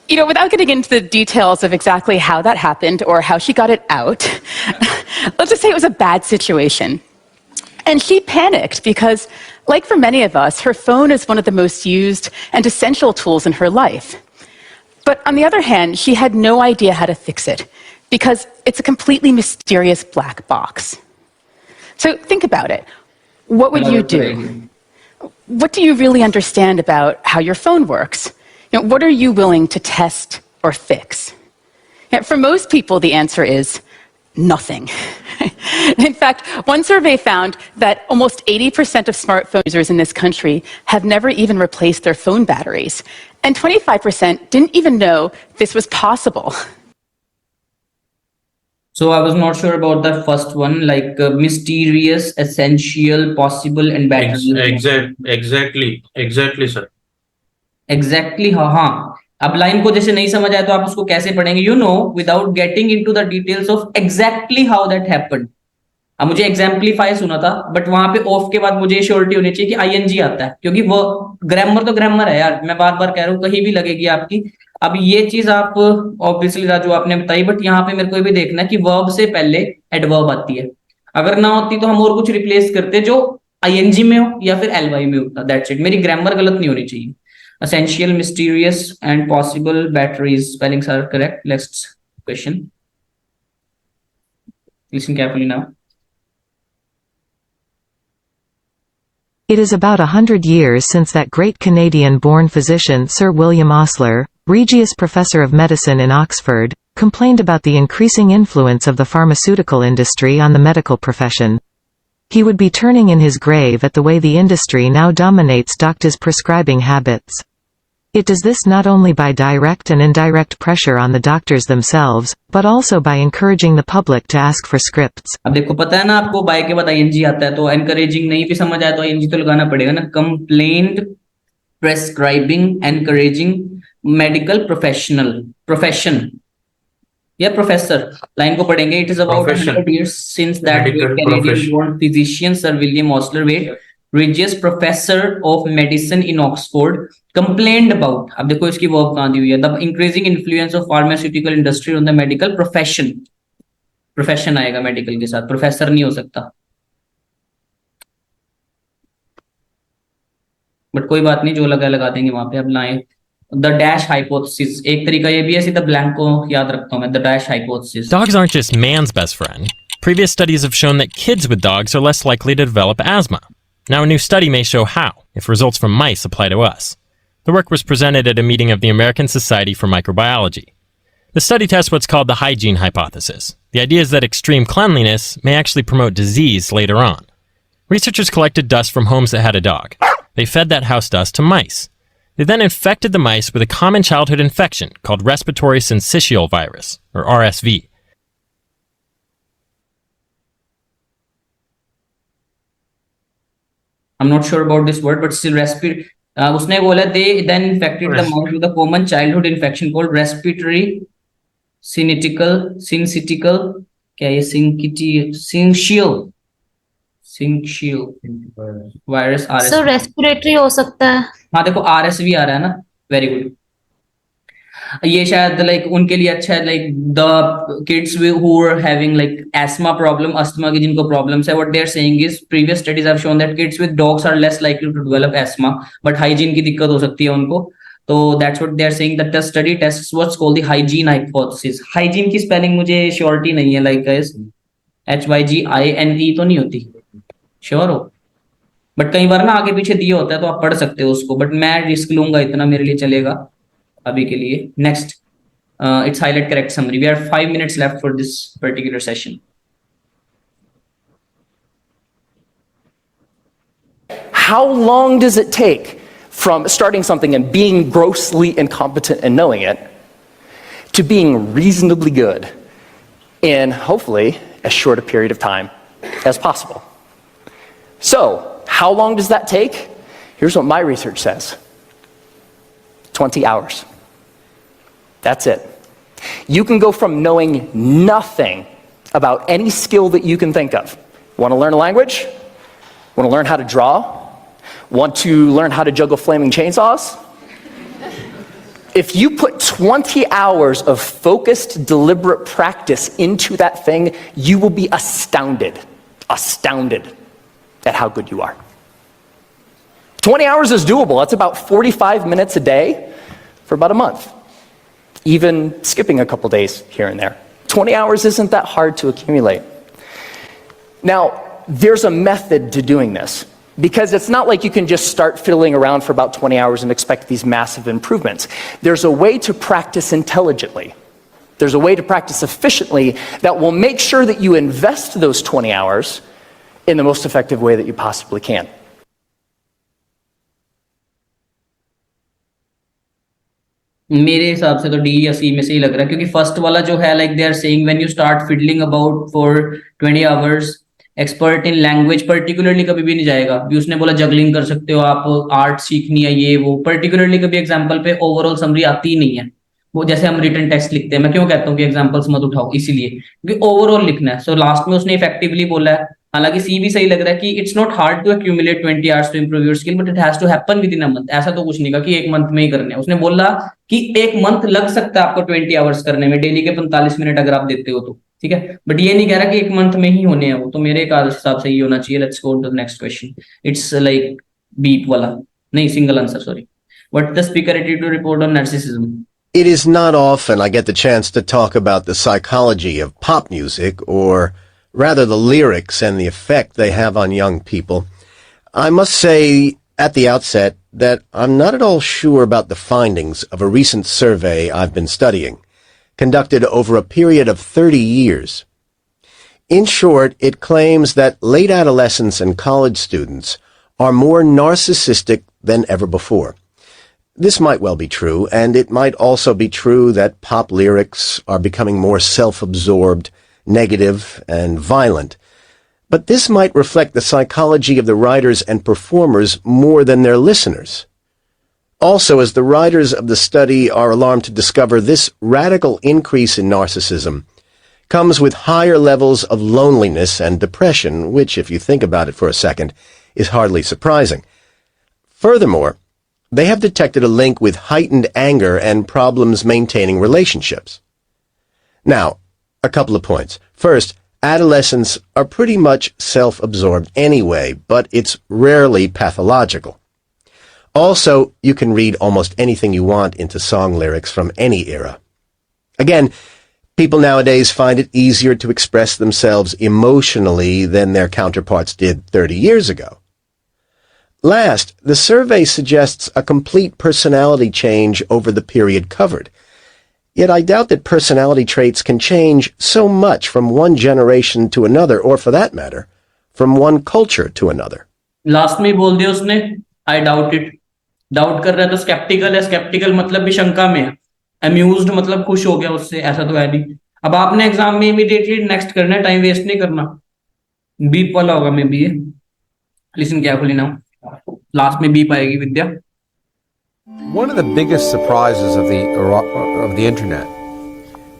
You know, without getting into the details of exactly how that happened or how she got it out, let's just say it was a bad situation. And she panicked because, like for many of us, her phone is one of the most used and essential tools in her life. But on the other hand, she had no idea how to fix it because it's a completely mysterious black box. So think about it. What would you do? What do you really understand about how your phone works? You know, what are you willing to test or fix? Now, for most people, the answer is nothing. In fact, one survey found that almost 80% of smartphone users in this country have never even replaced their phone batteries, and 25% didn't even know this was possible. So I was not sure about that first one, like mysterious, essential, possible, and better. Exactly, sir. Exactly, हाँ हाँ. अब line को जैसे नहीं समझ आया तो आप उसको कैसे पढ़ेंगे? You know, without getting into the details of exactly how that happened. अब मुझे एग्जाम्पलीफाई सुना था, बट वहां पे ऑफ के बाद मुझे श्योरिटी होनी चाहिए कि आईएनजी आता है, क्योंकि वो ग्रामर तो ग्रामर है यार, मैं बार बार कह रहा हूँ, कहीं भी लगेगी आपकी. अब ये चीज आप ऑब्वियसली राजू आपने बताई, बट यहाँ पे मेरे को भी देखना है कि वर्ब से पहले एडवर्ब आती है. अगर ना होती तो हम और कुछ रिप्लेस करते जो आईएनजी में हो या फिर एलवाई में होता. That's it. मेरी ग्रामर गलत नहीं होनी चाहिए. Essential, mysterious, and possible batteries. Spellings are correct. Next question. Listen carefully now. It is about 100 years since that great Canadian-born physician Sir William Osler, Regius Professor of Medicine in Oxford, complained about the increasing influence of the pharmaceutical industry on the medical profession. He would be turning in his grave at the way the industry now dominates doctors' prescribing habits. It does this not only by direct and indirect pressure on the doctors themselves, but also by encouraging the public to ask for scripts. अब देखो पता है ना आपको, bye के बाद ING आता है, तो एनकरेजिंग नहीं भी समझ आया तो आईएनजी तो लगाना पड़ेगा ना. कंप्लेंट, प्रेस्क्राइबिंग, एनकरेजिंग, मेडिकल प्रोफेशन या प्रोफेसर. लाइन को पढ़ेंगे. It is about 100 years since that Canadian-born physician Sir William Osler, Regius Professor of Medicine in Oxford, complained about. अब देखो इसकी वर्ब कहाँ दी हुई है. The increasing influence of pharmaceutical industry on the medical profession. Profession आएगा medical के साथ, professor नहीं हो सकता. बट कोई बात नहीं, जो लगा देंगे वहां पे. अब लाए द डैश हाइपोथेसिस. एक तरीका ये भी है, सीधा ब्लैंक को याद रखता हूं मैं. The dash hypothesis. Dogs aren't just man's best friend. Previous studies have shown that kids with dogs are less likely to develop asthma. Now, a new study may show how, if results from mice apply to us. The work was presented at a meeting of the American Society for Microbiology. The study tests what's called the hygiene hypothesis. The idea is that extreme cleanliness may actually promote disease later on. Researchers collected dust from homes that had a dog. They fed that house dust to mice. They then infected the mice with a common childhood infection called respiratory syncytial virus, or RSV. I'm not sure about this word, but still उसने बोला they then infected the mouse with a common childhood infection called respiratory syncytial क्या ये syncytial virus RSV. Sir respiratory हो सकता है। हाँ देखो RSV आ रहा है ना, वेरी गुड। ये शायद लाइक उनके लिए अच्छा है, like the kids who are having like asthma problem, asthma की जिनको प्रॉब्लम्स है, what they are saying is previous studies have shown that kids with dogs are less likely to develop asthma, but hygiene की दिक्कत हो सकती है उनको, तो that's what they are saying that the study tests what's called the hygiene hypothesis. Hygiene की spelling मुझे surety नहीं है, लाइक गाइस HYGINE तो नहीं होती, श्योर हो, बट कई बार ना आगे पीछे दिए होता है तो आप पढ़ सकते हो उसको, बट मैं रिस्क लूंगा इतना, मेरे लिए चलेगा अभी के लिए। Next, it's highlight correct summary. We have 5 minutes left for this particular session. How long does it take from starting something and being grossly incompetent and knowing it to being reasonably good in hopefully as short a period of time as possible? So, how long does that take? Here's what my research says. 20 hours. That's it. You can go from knowing nothing about any skill that you can think of. Want to learn a language? Want to learn how to draw? Want to learn how to juggle flaming chainsaws? If you put 20 hours of focused, deliberate practice into that thing, you will be astounded at how good you are. 20 hours is doable. That's about 45 minutes a day for about a month. Even skipping a couple days here and there. 20 hours isn't that hard to accumulate. Now, there's a method to doing this, because it's not like you can just start fiddling around for about 20 hours and expect these massive improvements. There's a way to practice intelligently. There's a way to practice efficiently that will make sure that you invest those 20 hours in the most effective way that you possibly can. मेरे हिसाब से तो D या सी में से ही लग रहा है, क्योंकि फर्स्ट वाला जो है like they are saying when you start fiddling about for 20 hours, expert in language particularly कभी भी नहीं जाएगा। भी उसने बोला जगलिंग कर सकते हो आप, आर्ट सीखनी है, ये वो, पर्टिकुलरली कभी एग्जांपल पे ओवरऑल समरी आती ही नहीं है। वो जैसे हम रिटन टेक्स्ट लिखते हैं, मैं क्यों कहता हूँ कि एग्जांपल्स मत उठाओ, इसीलिए क्योंकि ओवरऑल लिखना है। सो लास्ट में उसने इफेक्टिवली बोला है, हालांकि सी भी सही लग रहा है कि it's not hard to accumulate 20 hours to improve your skill, but it has to happen within a month. ऐसा तो कुछ नहीं कहा कि एक मंथ में ही करने है, उसने बोला कि एक मंथ लग सकता है आपको 20 आवर्स करने में, डेली के 45 मिनट अगर आप देते हो तो, ठीक है, बट ये नहीं कह रहा कि एक मंथ में ही होने हैं वो, तो मेरे हिसाब से ये होना चाहिए। Let's go to the next question, it's like beep वाला, नहीं single answer, sorry. What the speaker attitude to report on narcissism? It is not often I get the chance to talk about the psychology of pop music, or rather the lyrics and the effect they have on young people. I must say at the outset that I'm not at all sure about the findings of a recent survey I've been studying, conducted over a period of 30 years. In short, it claims that late adolescents and college students are more narcissistic than ever before. This might well be true, and it might also be true that pop lyrics are becoming more self-absorbed, negative, and violent. But this might reflect the psychology of the writers and performers more than their listeners. Also, as the writers of the study are alarmed to discover, this radical increase in narcissism comes with higher levels of loneliness and depression, which, if you think about it for a second, is hardly surprising. Furthermore, they have detected a link with heightened anger and problems maintaining relationships. Now, a couple of points. First, adolescents are pretty much self-absorbed anyway, but it's rarely pathological. Also, you can read almost anything you want into song lyrics from any era. Again, people nowadays find it easier to express themselves emotionally than their counterparts did 30 years ago. Last, the survey suggests a complete personality change over the period covered. Yet I doubt that personality traits can change so much from one generation to another, or for that matter, from one culture to another. Last में बोल दिया उसने I doubt it. Doubt कर रहा है तो sceptical है. Sceptical मतलब भी शंका में है. अम्यूज्ड मतलब खुश हो गया उससे, ऐसा तो है नहीं. अब आपने एग्जाम में इमीडिएटली नेक्स्ट करना है, टाइम वेस्ट नहीं करना. बीप वाला होगा may be. Listen carefully now. Last में बीप आएगी विद्या. One of the biggest surprises of the internet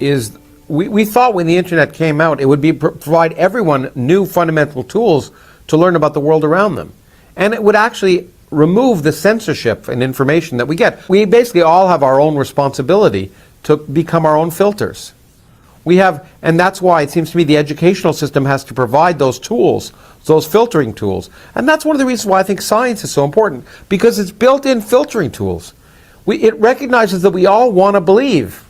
is we thought when the internet came out it would be provide everyone new fundamental tools to learn about the world around them, and it would actually remove the censorship and information that we get. We basically all have our own responsibility to become our own filters. We have, and that's why it seems to me the educational system has to provide those tools, those filtering tools. And that's one of the reasons why I think science is so important, because it's built-in filtering tools. It recognizes that we all want to believe.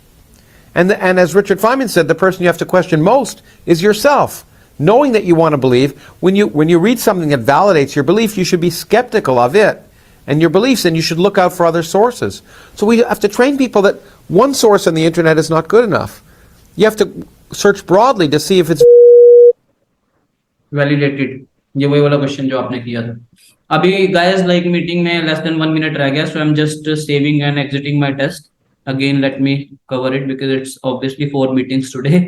And as Richard Feynman said, the person you have to question most is yourself. Knowing that you want to believe, when you read something that validates your belief, you should be skeptical of it and your beliefs, and you should look out for other sources. So we have to train people that one source on the internet is not good enough. You have to search broadly to see if it's validated. ये वही वाला question जो आपने किया था. अभी guys like meeting में less than 1 minute रह गया, so I'm just saving and exiting my test. Again, let me cover it because it's obviously 4 meetings today.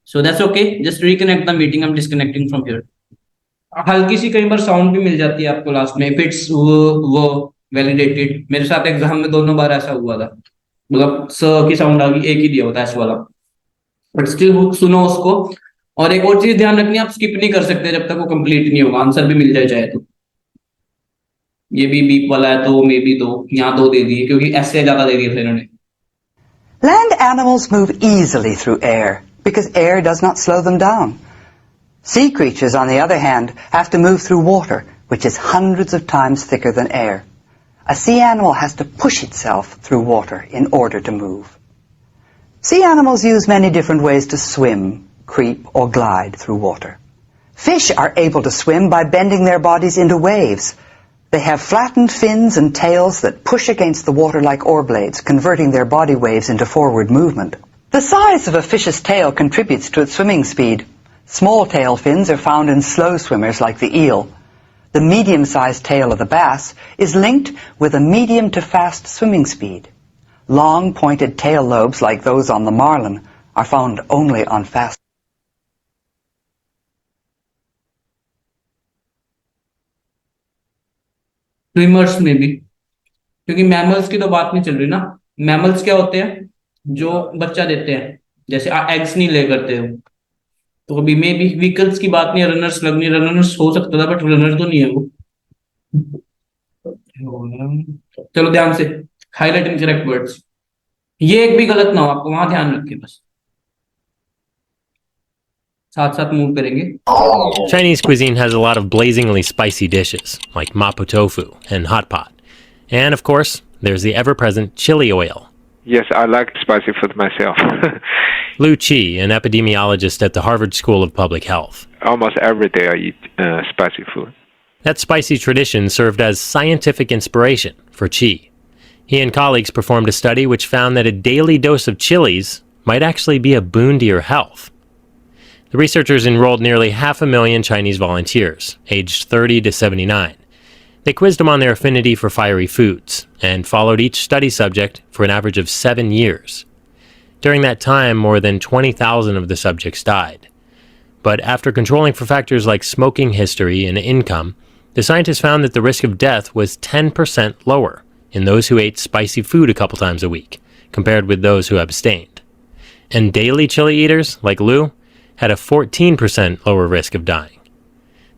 So that's okay. Just reconnect the meeting. I'm disconnecting from here. हल्की सी कई बार sound भी मिल जाती है आपको last में. If it's वो validated. मेरे साथ एग्जाम में दोनों बार ऐसा हुआ था. मतलब स की साउंड आ गई, एक ही दिया होता है ऐसा वाला. बट स्टिल सुनो उसको. और एक और चीज ध्यान रखनी है, आप स्किप नहीं कर सकते जब तक वो कंप्लीट नहीं होगा. आंसर भी मिल जाए चाहे तो. ये भी बीप वाला है तो मे बी 2 यहाँ 2 दे दिए क्योंकि ऐसे ज्यादा दे दिए थे इन्होंने. Land animals move easily through air because air does not slow them down. Sea creatures, on the other hand, have to move through water, which is hundreds of times thicker than air. A sea animal has to push itself through water in order to move. Sea animals use many different ways to swim, creep, or glide through water. Fish are able to swim by bending their bodies into waves. They have flattened fins and tails that push against the water like oar blades, converting their body waves into forward movement. The size of a fish's tail contributes to its swimming speed. Small tail fins are found in slow swimmers like the eel. The medium-sized tail of the bass is linked with a medium to fast swimming speed. Long, pointed tail lobes like those on the marlin are found only on fast. Swimmers में भी, क्योंकि mammals की तो बात नहीं चल रही ना. मैमल्स क्या होते हैं जो बच्चा देते हैं, जैसे एग्स नहीं ले करते हो. तो अभी मे भी व्हीकल्स की बात नहीं है. रनर्स लगनी, रनर्स हो सकता था बट रनर तो नहीं है वो. चलो ध्यान से हाईलाइट इनकरेक्ट वर्ड्स. ये एक भी गलत ना हो, आपको वहां ध्यान रखिए बस. साथ साथ मूव करेंगे. Chinese cuisine has a lot of blazingly spicy dishes, like mapo tofu and hot pot. And of course, there's the ever-present chili oil. Yes, I like spicy food myself. Lu Qi, an epidemiologist at the Harvard School of Public Health. Almost every day I eat spicy food. That spicy tradition served as scientific inspiration for Qi. He and colleagues performed a study which found that a daily dose of chilies might actually be a boon to your health. The researchers enrolled nearly 500,000 Chinese volunteers, aged 30 to 79. They quizzed them on their affinity for fiery foods, and followed each study subject for an average of 7 years. During that time, more than 20,000 of the subjects died. But after controlling for factors like smoking history and income, the scientists found that the risk of death was 10% lower in those who ate spicy food a couple times a week, compared with those who abstained. And daily chili eaters, like Lu, had a 14% lower risk of dying.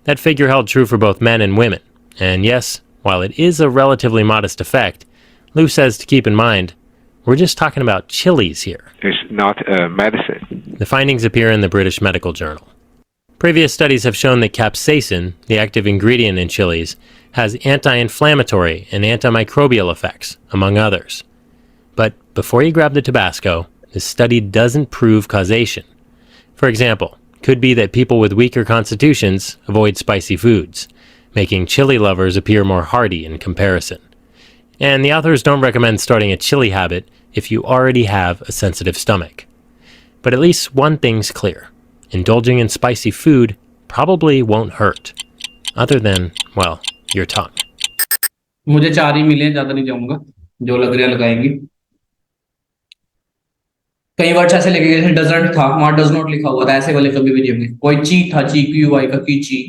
That figure held true for both men and women. And yes, while it is a relatively modest effect, Lu says to keep in mind, we're just talking about chilies here. It's not medicine. The findings appear in the British Medical Journal. Previous studies have shown that capsaicin, the active ingredient in chilies, has anti-inflammatory and antimicrobial effects, among others. But before you grab the Tabasco, this study doesn't prove causation. For example, could be that people with weaker constitutions avoid spicy foods, making chili lovers appear more hardy in comparison. And the authors don't recommend starting a chili habit if you already have a sensitive stomach. But at least one thing's clear. Indulging in spicy food probably won't hurt. Other than, well, your tongue. मुझे 4 ही मिले, ज्यादा नहीं जाऊंगा, जो लग रहा है लगाएंगे। कई वर्ड्स ऐसे लिखे जैसे डजंट था, वहां डज नॉट लिखा हुआ था, ऐसे वाले कभी भी नहीं होंगे। कोई ची था, ची क्यू आई का ची।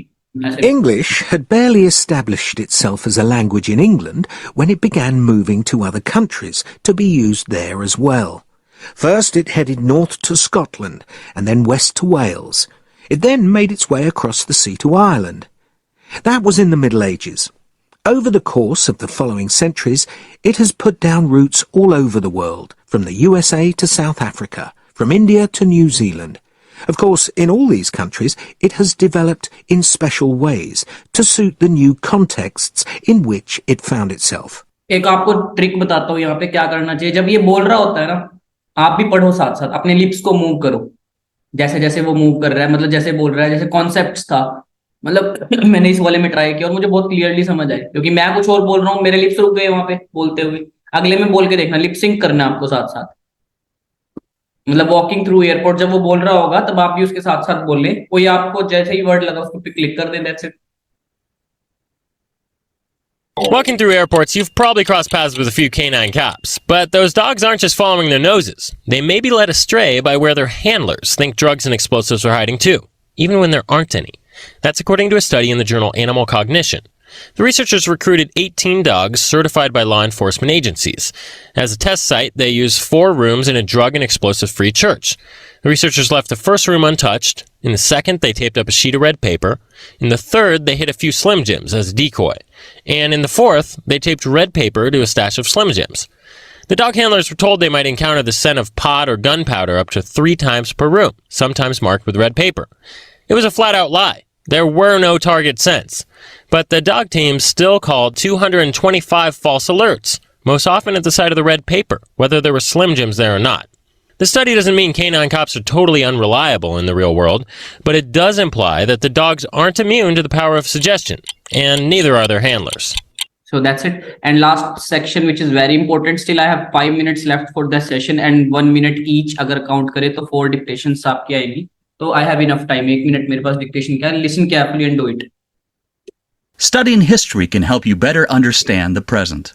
English had barely established itself as a language in England when it began moving to other countries to be used there as well. First it headed north to Scotland and then west to Wales. It then made its way across the sea to Ireland. That was in the Middle Ages. Over the course of the following centuries, it has put down roots all over the world, from the USA to South Africa, from India to New Zealand. Of course, in all these countries, it has developed in special ways to suit the new contexts in which it found itself. एक आपको trick बताता हूँ यहाँ पे क्या करना चाहिए। जब ये बोल रहा होता है ना, आप भी पढ़ो साथ साथ, अपने लिप्स को मूव करो जैसे जैसे वो मूव कर रहा है, मतलब जैसे बोल रहा है, जैसे कॉन्सेप्ट्स था, मतलब मैंने इस वाले में ट्राई किया और मुझे बहुत क्लियरली समझ आया, क्योंकि मैं कुछ और बोल रहा हूँ, मेरे लिप्स रुक गए वहां पे बोलते हुए। अगले में बोल के देखना, लिप सिंक करना आपको साथ साथ। मतलब वॉकिंग थ्रू एयरपोर्ट, जब वो बोल रहा होगा तब आप भी उसके साथ साथ बोल लें, कोई आपको जैसे ही वर्ड लगा उसको क्लिक कर दे, that's it. Walking through airports, you've probably crossed paths with a few canine cops, but those dogs aren't just following their noses. They may be led astray by where their handlers think drugs and explosives are hiding too, even when there aren't any. That's according to a study in the journal Animal Cognition. The researchers recruited 18 dogs certified by law enforcement agencies. As a test site, they used 4 rooms in a drug and explosive-free church. The researchers left the first room untouched. In the second, they taped up a sheet of red paper. In the third, they hid a few Slim Jims as a decoy. And in the fourth, they taped red paper to a stash of Slim Jims. The dog handlers were told they might encounter the scent of pot or gunpowder up to 3 times per room, sometimes marked with red paper. It was a flat-out lie. There were no target scents. But the dog team still called 225 false alerts, most often at the sight of the red paper, whether there were Slim Jims there or not. The study doesn't mean canine cops are totally unreliable in the real world, but it does imply that the dogs aren't immune to the power of suggestion, and neither are their handlers. So that's it. And last section, which is very important. Still, I have 5 minutes left for the session and 1 minute each. अगर count करें तो 4 dictations आपकी आएगी. So I have enough time. 1 minute मेरे पास dictation क्या है? Listen carefully and do it. Studying history can help you better understand the present.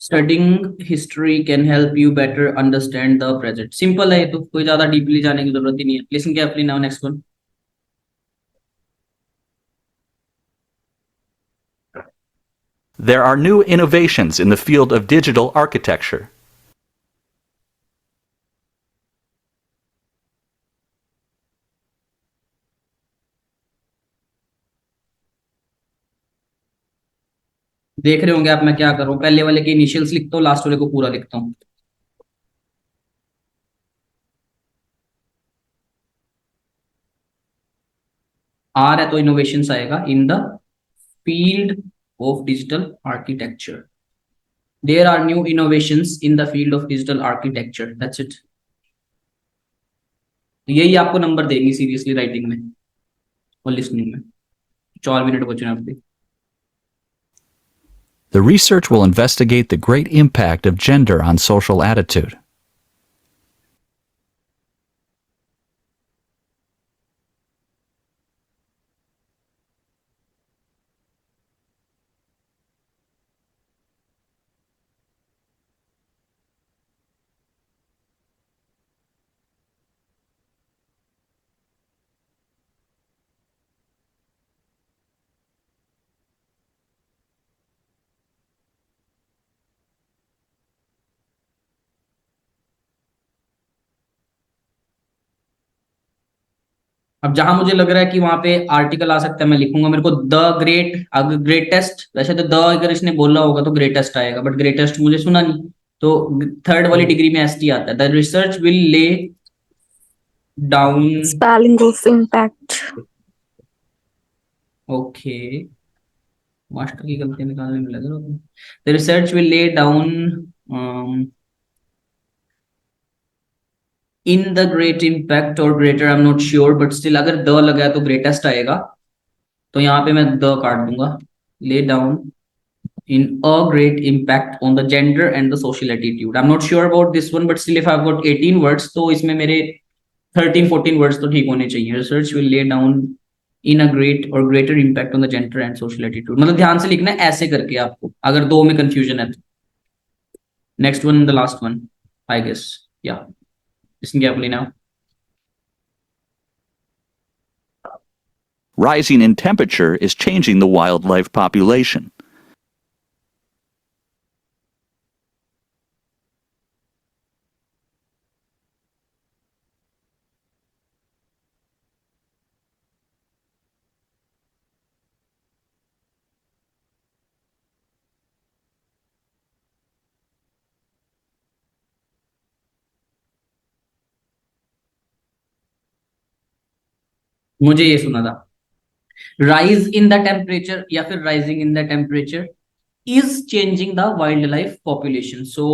Studying history can help you better understand the present. Simple है, तो कोई ज्यादा deeply जाने की जरूरत ही नहीं है. Listen carefully now. Next one. There are new innovations in the field of digital architecture. देख रहे होंगे आप मैं क्या कर रहा हूँ, पहले वाले के इनिशियल्स लिखता हूँ, लास्ट वाले को पूरा लिखता हूँ। आर है तो इनोवेशंस आएगा in the field of digital architecture. There are new innovations in the field of digital architecture. That's it. यही आपको नंबर देंगी सीरियसली राइटिंग में और लिसनिंग में. 4 मिनट बचे हैं आपके. The research will investigate the great impact of gender on social attitude. अब जहां मुझे लग रहा है कि वहां पे आर्टिकल आ सकता है मैं लिखूंगा. मेरे को द ग्रेट, अगर ग्रेटेस्ट, वैसे तो द अगर इसने बोला होगा तो ग्रेटेस्ट आएगा, बट ग्रेटेस्ट मुझे सुना नहीं, तो थर्ड वाली डिग्री में ST आता है. The research will lay down. Spelling of impact. Okay. Master की गलती निकालने में लगे हो. The research will lay down in the great impact or greater, I'm not sure, but still अगर द लगा है तो greatest आएगा. तो यहाँ पे मैं द काट दूंगा. Lay down in a great impact on the gender and the social attitude. I'm not sure about this one, but still if I've got 18 words, तो इसमें मेरे 13-14 words तो ठीक होने चाहिए. Research will lay down in a great or greater impact on the gender and social attitude. मतलब ध्यान से लिखना है ऐसे करके आपको, अगर दो में confusion है तो. Next one, the last one, I guess. Yeah. Listen carefully now. Rising in temperature is changing the wildlife population. मुझे ये सुना था. Rise in the temperature या फिर rising in the temperature is changing the wildlife population. So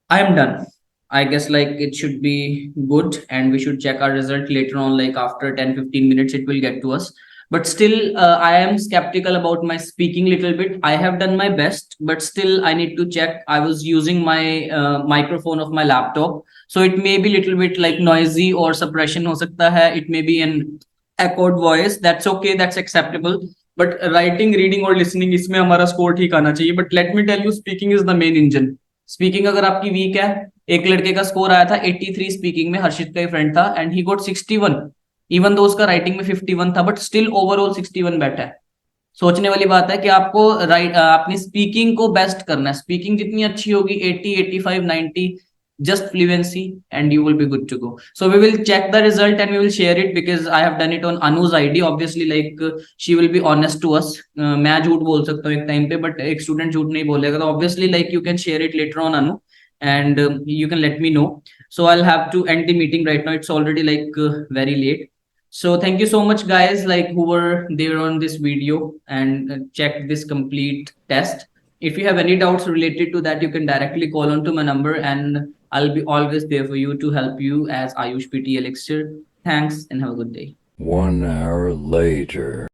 I am done. I guess like it should be good and we should check our result later on, like after 10-15 minutes it will get to us. But still I am skeptical about my speaking little bit. I have done my best, but still I need to check. I was using my microphone of my laptop, so it may be little bit like noisy or suppression ho sakta hai. It may be an echoed voice. That's okay, that's acceptable. But writing, reading और listening इसमें हमारा score ठीक आना चाहिए. But let me tell you, speaking is the main engine. Speaking अगर आपकी week है, एक लड़के का स्कोर आया था 83 स्पीकिंग में, हर्षित का फ्रेंड था, and he got 61, even though उसका राइटिंग में 51 था, बट स्टिल ओवरऑल 61 बैठा है. सोचने वाली बात है कि आपको अपनी स्पीकिंग को बेस्ट करना है. स्पीकिंग जितनी अच्छी होगी 80, 85, 90, just fluency and you will be good to go. So we will check the result and we will share it because I have done it on Anu's ID. Obviously like she will be honest to us. मैं झूठ बोल सकता हूँ एक time पे, but एक student झूठ नहीं बोलेगा. तो obviously like you can share it later on Anu and you can let me know. So I'll have to end the meeting right now. It's already like very late. So thank you so much guys like who were there on this video and checked this complete test. If you have any doubts related to that, you can directly call on to my number and I'll be always there for you to help you as Ayush PTE Elixir. Thanks and have a good day. 1 hour later.